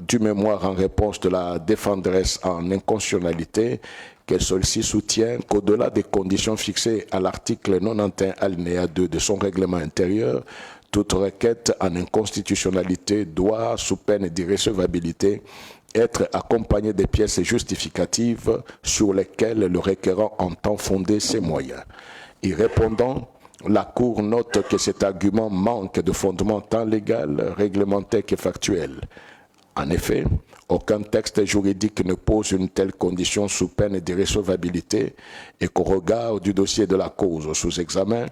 du mémoire en réponse de la défenderesse en inconstitutionnalité que celle-ci soutient qu'au-delà des conditions fixées à l'article 91 alinéa 2 de son règlement intérieur, toute requête en inconstitutionnalité doit, sous peine d'irrecevabilité, être accompagnée des pièces justificatives sur lesquelles le requérant entend fonder ses moyens. Y répondant, la Cour note que cet argument manque de fondement tant légal, réglementaire que factuel. En effet, aucun texte juridique ne pose une telle condition sous peine d'irrecevabilité et qu'au regard du dossier de la cause sous examen,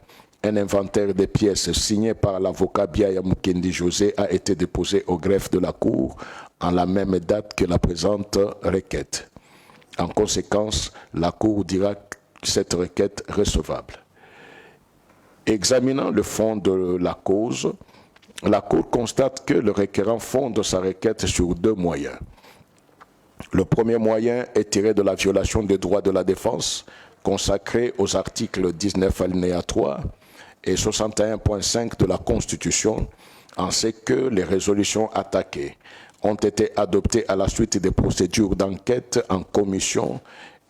un inventaire des pièces signé par l'avocat Biaya Mukendi José a été déposé au greffe de la Cour en la même date que la présente requête. En conséquence, la Cour dira cette requête recevable. Examinant le fond de la cause, la Cour constate que le requérant fonde sa requête sur deux moyens. Le premier moyen est tiré de la violation des droits de la défense consacrés aux articles 19 alinéa 3 et 61.5 de la Constitution, en ce que les résolutions attaquées ont été adoptées à la suite des procédures d'enquête en commission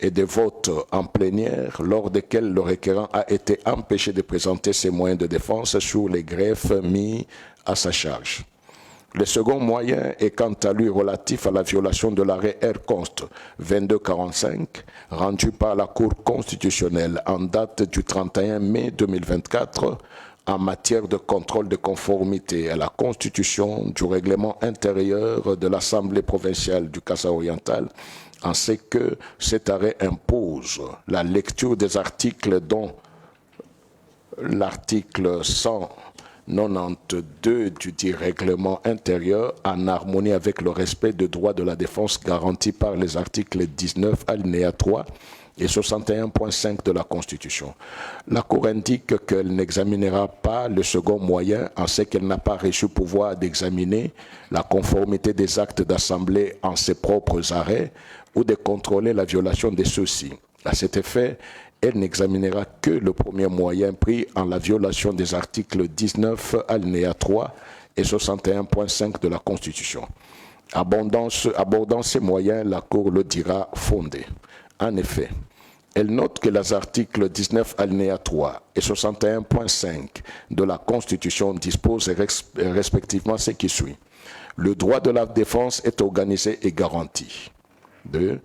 et des votes en plénière lors desquels le requérant a été empêché de présenter ses moyens de défense sur les greffes mis à sa charge. Le second moyen est quant à lui relatif à la violation de l'arrêt R-Const 2245 rendu par la Cour constitutionnelle en date du 31 mai 2024 en matière de contrôle de conformité à la Constitution du règlement intérieur de l'Assemblée provinciale du Kasaï-Oriental, en ce que cet arrêt impose la lecture des articles dont l'article 100 92 du dit règlement intérieur en harmonie avec le respect des droits de la défense garantis par les articles 19 alinéa 3 et 61.5 de la Constitution. La Cour indique qu'elle n'examinera pas le second moyen en ce qu'elle n'a pas reçu pouvoir d'examiner la conformité des actes d'assemblée en ses propres arrêts ou de contrôler la violation de ceux-ci. À cet effet, elle n'examinera que le premier moyen pris en la violation des articles 19 alinéa 3 et 61.5 de la Constitution. Abordant ces moyens, la Cour le dira fondé. En effet, elle note que les articles 19 alinéa 3 et 61.5 de la Constitution disposent respectivement ce qui suit. Le droit de la défense est organisé et garanti. 2.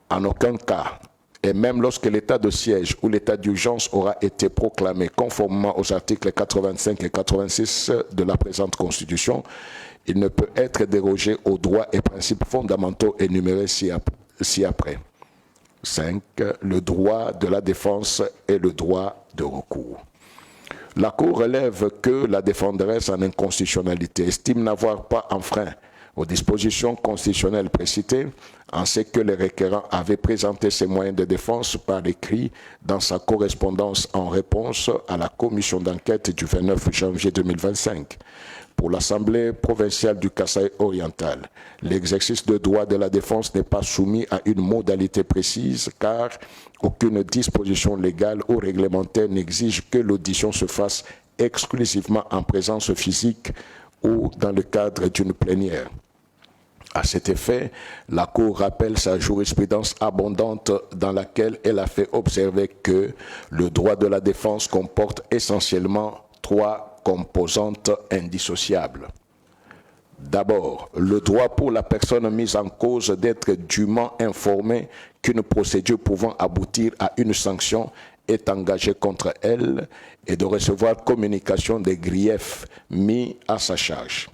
En aucun cas, et même lorsque l'état de siège ou l'état d'urgence aura été proclamé conformément aux articles 85 et 86 de la présente Constitution, il ne peut être dérogé aux droits et principes fondamentaux énumérés ci-après. 5. Le droit de la défense et le droit de recours. La Cour relève que la défenderesse en inconstitutionnalité estime n'avoir pas enfreint aux dispositions constitutionnelles précitées, en ce que le requérant avait présenté ses moyens de défense par écrit dans sa correspondance en réponse à la commission d'enquête du 29 janvier 2025. Pour l'Assemblée provinciale du Kasaï oriental, l'exercice de droit de la défense n'est pas soumis à une modalité précise car aucune disposition légale ou réglementaire n'exige que l'audition se fasse exclusivement en présence physique ou dans le cadre d'une plénière. À cet effet, la Cour rappelle sa jurisprudence abondante dans laquelle elle a fait observer que le droit de la défense comporte essentiellement 3 composantes indissociables. D'abord, le droit pour la personne mise en cause d'être dûment informée qu'une procédure pouvant aboutir à une sanction est engagée contre elle et de recevoir communication des griefs mis à sa charge.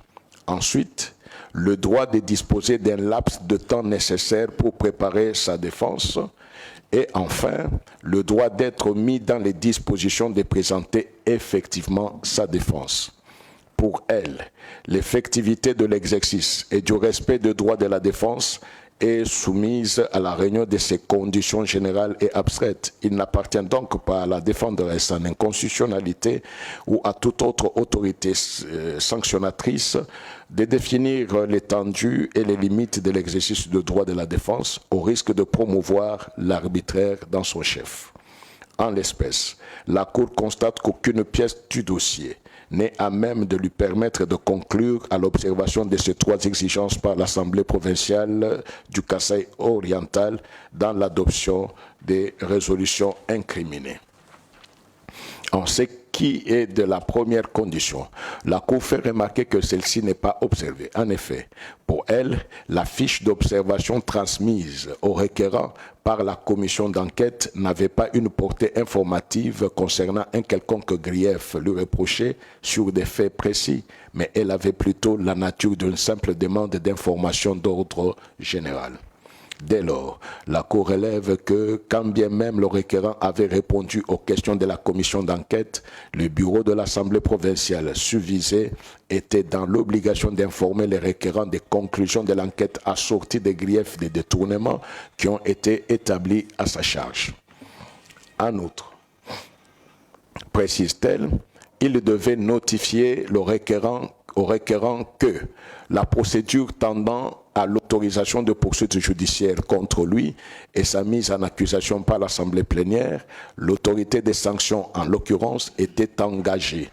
Ensuite, le droit de disposer d'un laps de temps nécessaire pour préparer sa défense. Et enfin, le droit d'être mis dans les dispositions de présenter effectivement sa défense. Pour elle, l'effectivité de l'exercice et du respect des droits de la défense est soumise à la réunion de ces conditions générales et abstraites. Il n'appartient donc pas à la défenderesse en inconstitutionnalité ou à toute autre autorité sanctionnatrice de définir l'étendue et les limites de l'exercice du droit de la défense au risque de promouvoir l'arbitraire dans son chef. En l'espèce, la Cour constate qu'aucune pièce du dossier n'est à même de lui permettre de conclure à l'observation de ces 3 exigences par l'Assemblée provinciale du Kasaï oriental dans l'adoption des résolutions incriminées. En ce qui est de la première condition, la Cour fait remarquer que celle-ci n'est pas observée. En effet, pour elle, la fiche d'observation transmise au requérant par la commission d'enquête n'avait pas une portée informative concernant un quelconque grief lui reproché sur des faits précis, mais elle avait plutôt la nature d'une simple demande d'information d'ordre général. Dès lors, la Cour relève que, quand bien même le requérant avait répondu aux questions de la commission d'enquête, le bureau de l'Assemblée provinciale susvisée était dans l'obligation d'informer les requérants des conclusions de l'enquête assorties des griefs de détournement qui ont été établis à sa charge. En outre, précise-t-elle, il devait notifier au requérant que la procédure tendant à l'autorisation de poursuite judiciaire contre lui et sa mise en accusation par l'Assemblée plénière, l'autorité des sanctions, en l'occurrence, était engagée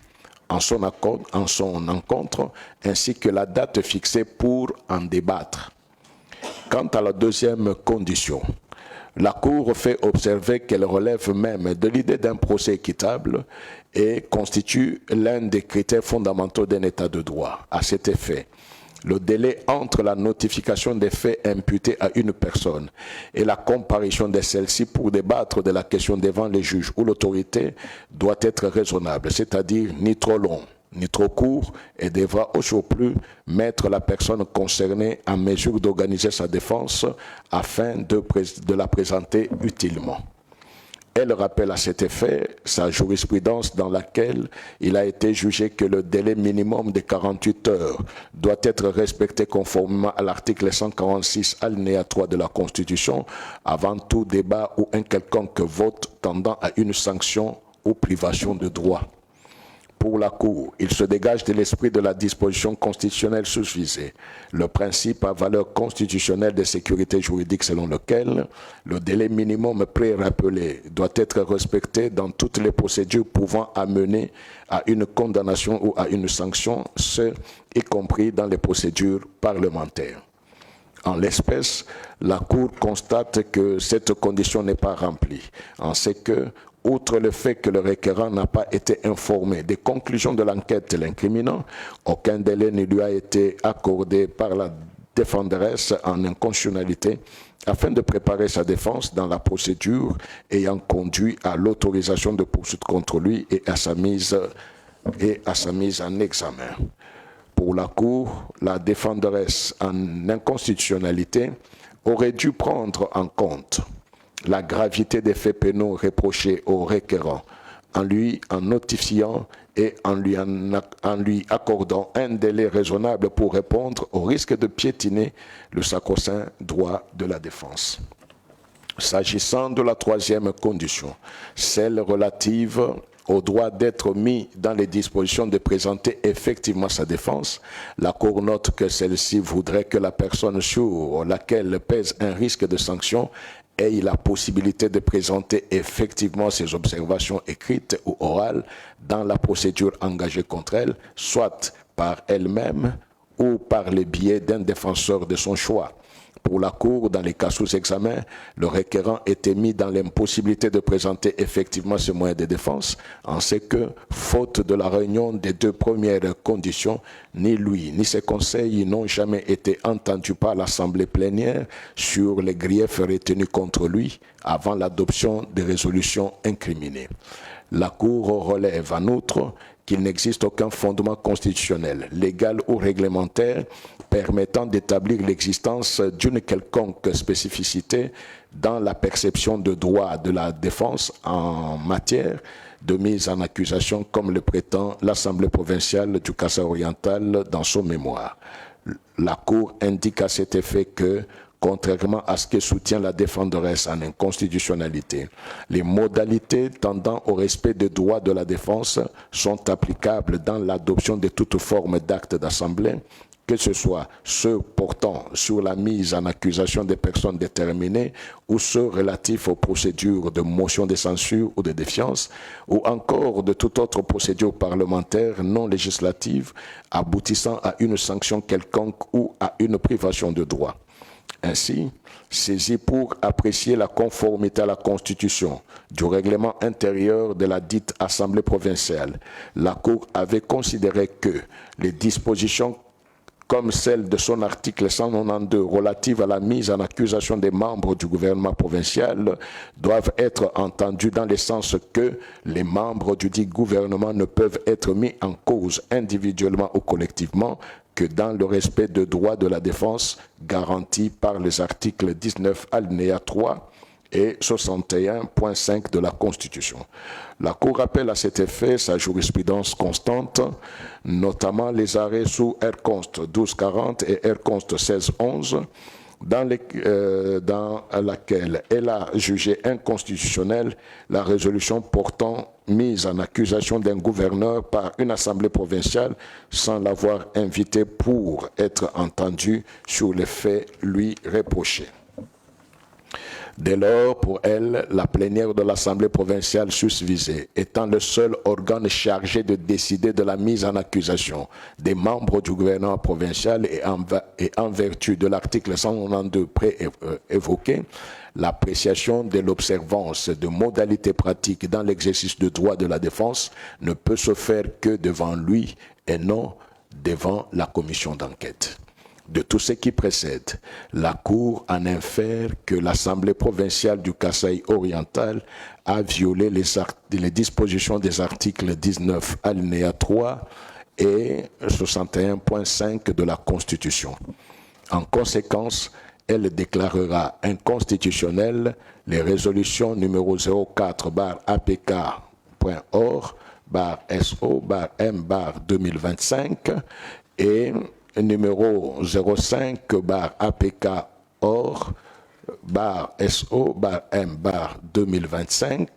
en son encontre, ainsi que la date fixée pour en débattre. Quant à la deuxième condition, la Cour fait observer qu'elle relève même de l'idée d'un procès équitable et constitue l'un des critères fondamentaux d'un État de droit. À cet effet, le délai entre la notification des faits imputés à une personne et la comparution de celle-ci pour débattre de la question devant les juges ou l'autorité doit être raisonnable, c'est-à-dire ni trop long, ni trop court, et devra au surplus mettre la personne concernée en mesure d'organiser sa défense afin de la présenter utilement. Elle rappelle à cet effet sa jurisprudence dans laquelle il a été jugé que le délai minimum de 48 heures doit être respecté conformément à l'article 146 alinéa 3 de la Constitution avant tout débat ou un quelconque vote tendant à une sanction ou privation de droit. Pour la Cour, il se dégage de l'esprit de la disposition constitutionnelle susvisée, le principe à valeur constitutionnelle de sécurité juridique selon lequel le délai minimum pré-rappelé doit être respecté dans toutes les procédures pouvant amener à une condamnation ou à une sanction, ce y compris dans les procédures parlementaires. En l'espèce, la Cour constate que cette condition n'est pas remplie, en ce que, outre le fait que le requérant n'a pas été informé des conclusions de l'enquête l'incriminant, aucun délai ne lui a été accordé par la défenderesse en inconstitutionnalité afin de préparer sa défense dans la procédure ayant conduit à l'autorisation de poursuite contre lui et à sa mise en examen. Pour la Cour, la défenderesse en inconstitutionnalité aurait dû prendre en compte la gravité des faits pénaux reprochés au requérant en notifiant et en lui accordant un délai raisonnable pour répondre au risque de piétiner le sacro-saint droit de la défense. S'agissant de la troisième condition, celle relative au droit d'être mis dans les dispositions de présenter effectivement sa défense, la Cour note que celle-ci voudrait que la personne sur laquelle pèse un risque de sanction ait la possibilité de présenter effectivement ses observations écrites ou orales dans la procédure engagée contre elle, soit par elle-même ou par le biais d'un défenseur de son choix. Pour la Cour, dans les cas sous examen, le requérant était mis dans l'impossibilité de présenter effectivement ce moyen de défense, en ce que, faute de la réunion des deux premières conditions, ni lui ni ses conseils n'ont jamais été entendus par l'Assemblée plénière sur les griefs retenus contre lui avant l'adoption des résolutions incriminées. La Cour relève en outre qu'il n'existe aucun fondement constitutionnel, légal ou réglementaire permettant d'établir l'existence d'une quelconque spécificité dans la perception de droit de la défense en matière de mise en accusation comme le prétend l'Assemblée provinciale du Kasaï oriental dans son mémoire. La Cour indique à cet effet que, contrairement à ce que soutient la défenderesse en inconstitutionnalité, les modalités tendant au respect des droits de la défense sont applicables dans l'adoption de toute forme d'acte d'assemblée, que ce soit ceux portant sur la mise en accusation des personnes déterminées ou ceux relatifs aux procédures de motion de censure ou de défiance, ou encore de toute autre procédure parlementaire non législative aboutissant à une sanction quelconque ou à une privation de droit. Ainsi, saisi pour apprécier la conformité à la Constitution du règlement intérieur de la dite Assemblée provinciale, la Cour avait considéré que les dispositions comme celle de son article 192 relative à la mise en accusation des membres du gouvernement provincial doivent être entendues dans le sens que les membres du dit gouvernement ne peuvent être mis en cause individuellement ou collectivement que dans le respect de droits de la défense garantis par les articles 19 alinéa 3 et 61.5 de la Constitution. La Cour rappelle à cet effet sa jurisprudence constante, notamment les arrêts sous R-Const 1240 et R-Const 1611, dans laquelle elle a jugé inconstitutionnelle la résolution portant mise en accusation d'un gouverneur par une assemblée provinciale sans l'avoir invité pour être entendu sur les faits lui reprochés. Dès lors, pour elle, la plénière de l'Assemblée provinciale susvisée, étant le seul organe chargé de décider de la mise en accusation des membres du gouvernement provincial et en vertu de l'article 192 pré-évoqué, l'appréciation de l'observance de modalités pratiques dans l'exercice du droit de la défense ne peut se faire que devant lui et non devant la commission d'enquête. De tout ce qui précède, la Cour en infère que l'Assemblée provinciale du Kasaï oriental a violé les dispositions des articles 19 alinéa 3 et 61.5 de la Constitution. En conséquence, elle déclarera inconstitutionnelles les résolutions numéro 04-apk.org/SO/M/2025 et numéro 05-APK-OR/SO/M/2025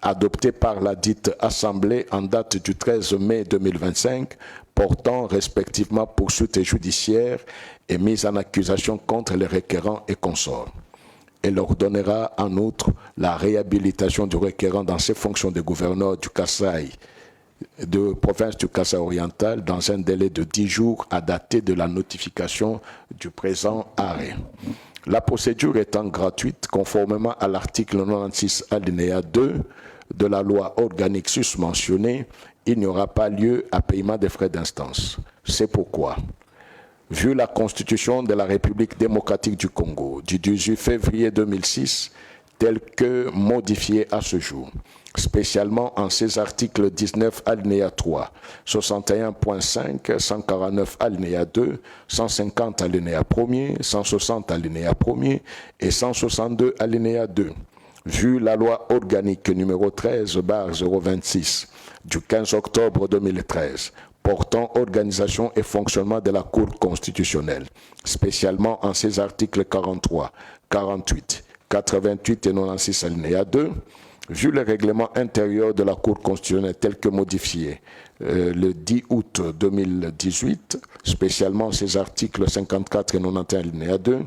adopté par la dite Assemblée en date du 13 mai 2025, portant respectivement poursuites judiciaires et mise en accusation contre les requérants et consorts. Elle ordonnera en outre la réhabilitation du requérant dans ses fonctions de gouverneur du Kasaï, de province du Kasaï oriental, dans un délai de 10 jours à dater de la notification du présent arrêt. La procédure étant gratuite, conformément à l'article 96 alinéa 2 de la loi organique susmentionnée, il n'y aura pas lieu à paiement des frais d'instance. C'est pourquoi, vu la Constitution de la République démocratique du Congo du 18 février 2006, telle que modifiée à ce jour, spécialement en ses articles 19 alinéa 3, 61.5, 149 alinéa 2, 150 alinéa 1er, 160 alinéa 1er et 162 alinéa 2, vu la loi organique numéro 13/026 du 15 octobre 2013 portant organisation et fonctionnement de la Cour constitutionnelle, spécialement en ses articles 43, 48, 88 et 96 alinéa 2, vu le règlement intérieur de la Cour constitutionnelle tel que modifié le 10 août 2018, spécialement ses articles 54 et 91 alinéa 2,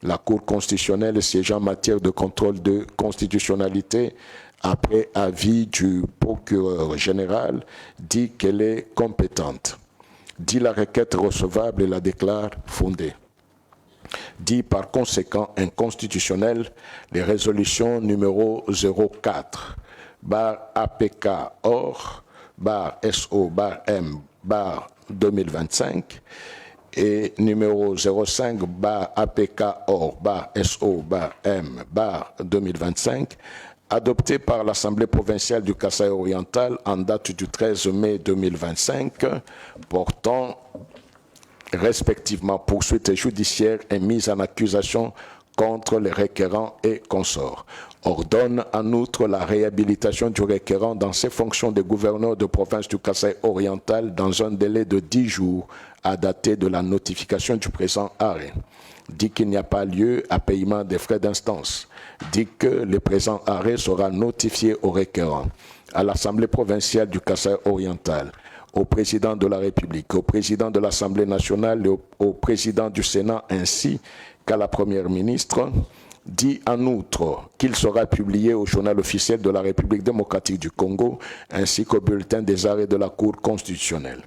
la Cour constitutionnelle siégeant en matière de contrôle de constitutionnalité après avis du procureur général, dit qu'elle est compétente, dit la requête recevable et la déclare fondée, dit par conséquent inconstitutionnelle les résolutions numéro 04-APK-OR/SO/M/2025 et numéro 05-APK-OR/SO/M/2025 adopté par l'Assemblée provinciale du Kasaï oriental en date du 13 mai 2025, portant respectivement poursuites judiciaires et mise en accusation contre les requérants et consorts. Ordonne en outre la réhabilitation du requérant dans ses fonctions de gouverneur de province du Kasaï oriental dans un délai de 10 jours à dater de la notification du présent arrêt. Dit qu'il n'y a pas lieu à paiement des frais d'instance. Dit que le présent arrêt sera notifié au requérant, à l'Assemblée provinciale du Kasaï oriental, au président de la République, au président de l'Assemblée nationale et au président du Sénat ainsi qu'à la Première ministre. Dit en outre qu'il sera publié au journal officiel de la République démocratique du Congo ainsi qu'au bulletin des arrêts de la Cour constitutionnelle.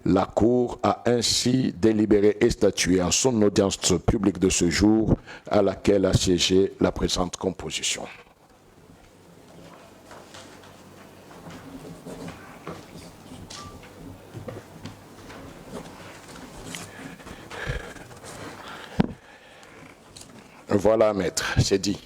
La Cour a ainsi délibéré et statué en son audience publique de ce jour à laquelle a siégé la présente composition. Voilà, maître, c'est dit.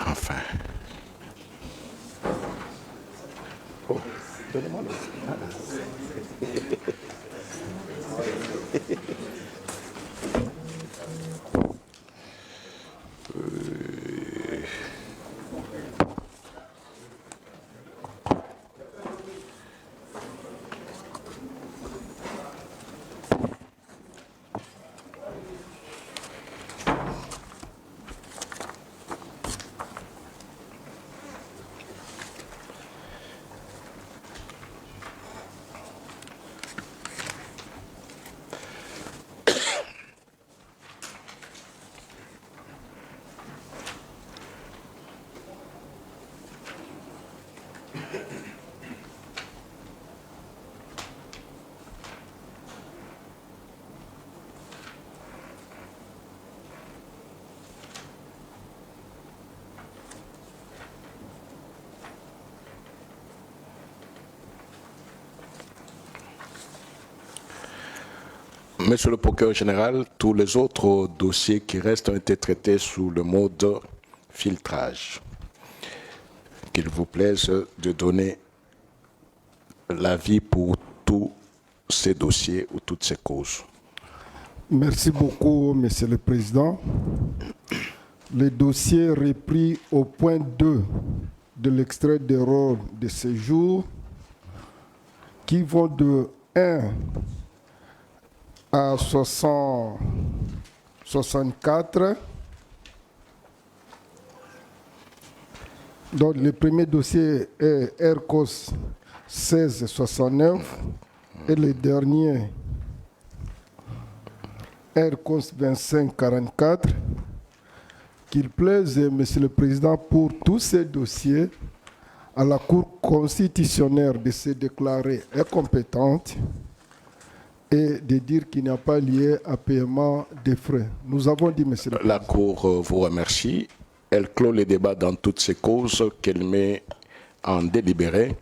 Enfin. Oh, donnez-moi l'autre. Monsieur le procureur général, tous les autres dossiers qui restent ont été traités sous le mode filtrage. qu'il vous plaise de donner l'avis pour tous ces dossiers ou toutes ces causes. Merci beaucoup, Monsieur le Président. Les dossiers repris au point 2 de l'extrait des rôles de séjour qui vont de 1 à 64. Donc, le premier dossier est RCOS 1669 et le dernier RCOS 2544. Qu'il plaise, Monsieur le Président, pour tous ces dossiers, à la Cour constitutionnelle de se déclarer incompétente et de dire qu'il n'y a pas lieu à paiement des frais. Nous avons dit, Monsieur le Président. La Cour vous remercie. Elle clôt les débats dans toutes ces causes qu'elle met en délibéré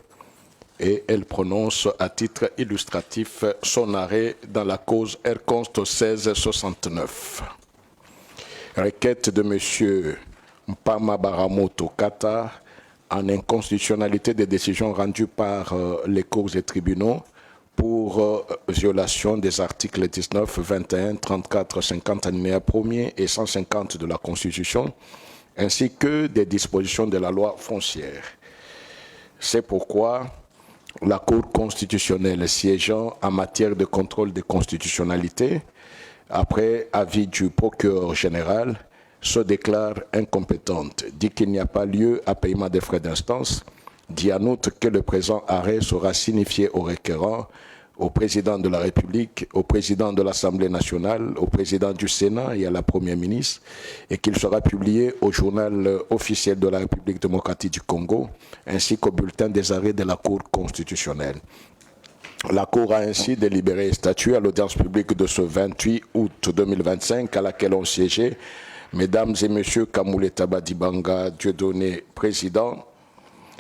et elle prononce à titre illustratif son arrêt dans la cause R-Const 1669. Requête de M. Mpama Baramoto Kata en inconstitutionnalité des décisions rendues par les cours et tribunaux pour violation des articles 19, 21, 34, 50 alinéa 1er et 150 de la Constitution, ainsi que des dispositions de la loi foncière. C'est pourquoi la Cour constitutionnelle siégeant en matière de contrôle de constitutionnalité, après avis du procureur général, se déclare incompétente, dit qu'il n'y a pas lieu à paiement des frais d'instance, dit en outre que le présent arrêt sera signifié au requérant, au président de la République, au président de l'Assemblée nationale, au président du Sénat et à la Première ministre, et qu'il sera publié au journal officiel de la République démocratique du Congo, ainsi qu'au bulletin des arrêts de la Cour constitutionnelle. La Cour a ainsi délibéré et statué à l'audience publique de ce 28 août 2025 à laquelle ont siégé Mesdames et Messieurs Kamoulé Tabadibanga, Dieudonné, Président,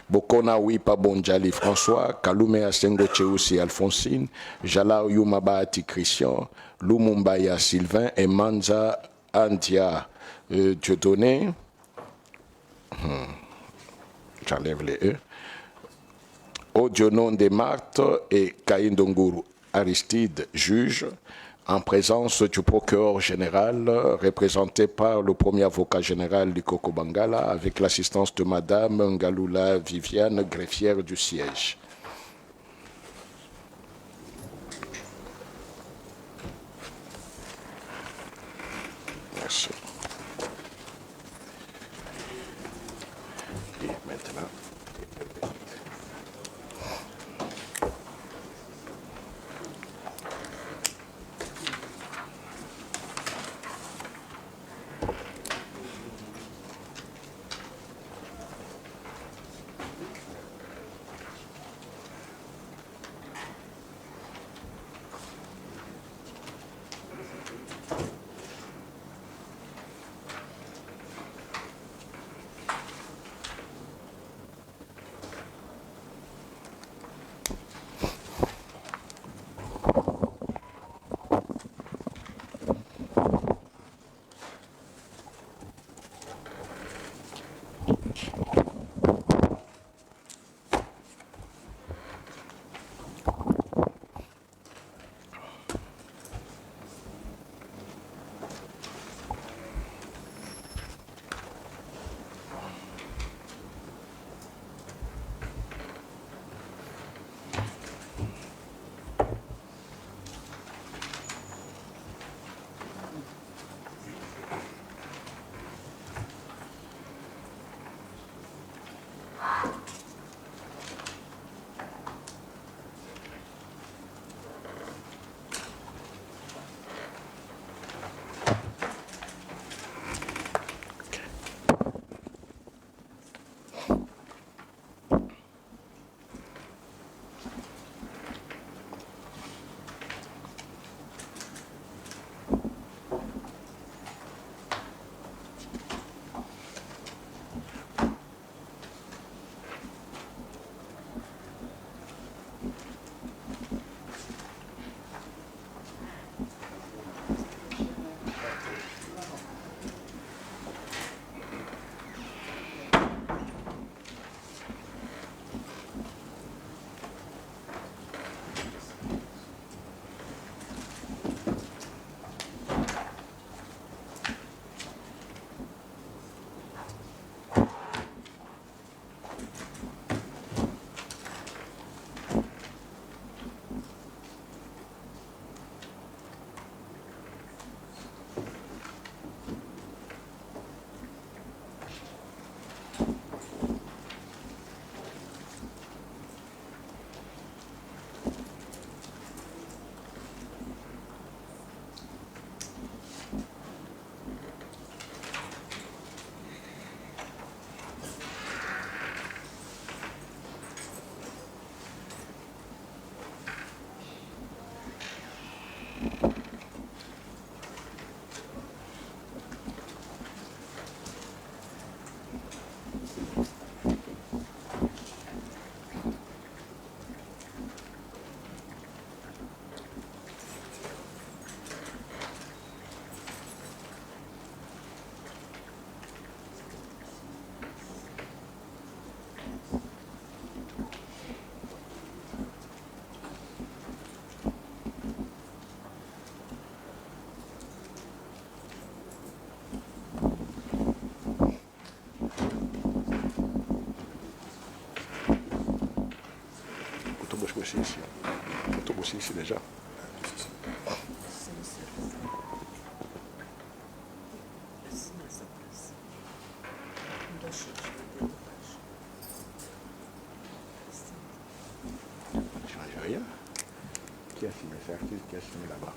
Bokona Wipa Bonjali François, Kalume Asengo Tcheoussi Alphonsine, Jala Yumabati Christian, Lumumbaya Sylvain et Manza Andia Dieudonné. J'enlève les E. Odionon de Marthe et Kaindonguru Aristide, juge, en présence du procureur général, représenté par le premier avocat général du Koko Bangala, avec l'assistance de Madame Ngalula Viviane, greffière du siège. Merci. Et maintenant... dossier ici. Tout dossier ici déjà. Je n'ai rien. Qui a signé ça? Qui a signé là-bas?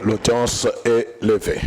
L'audience est levée.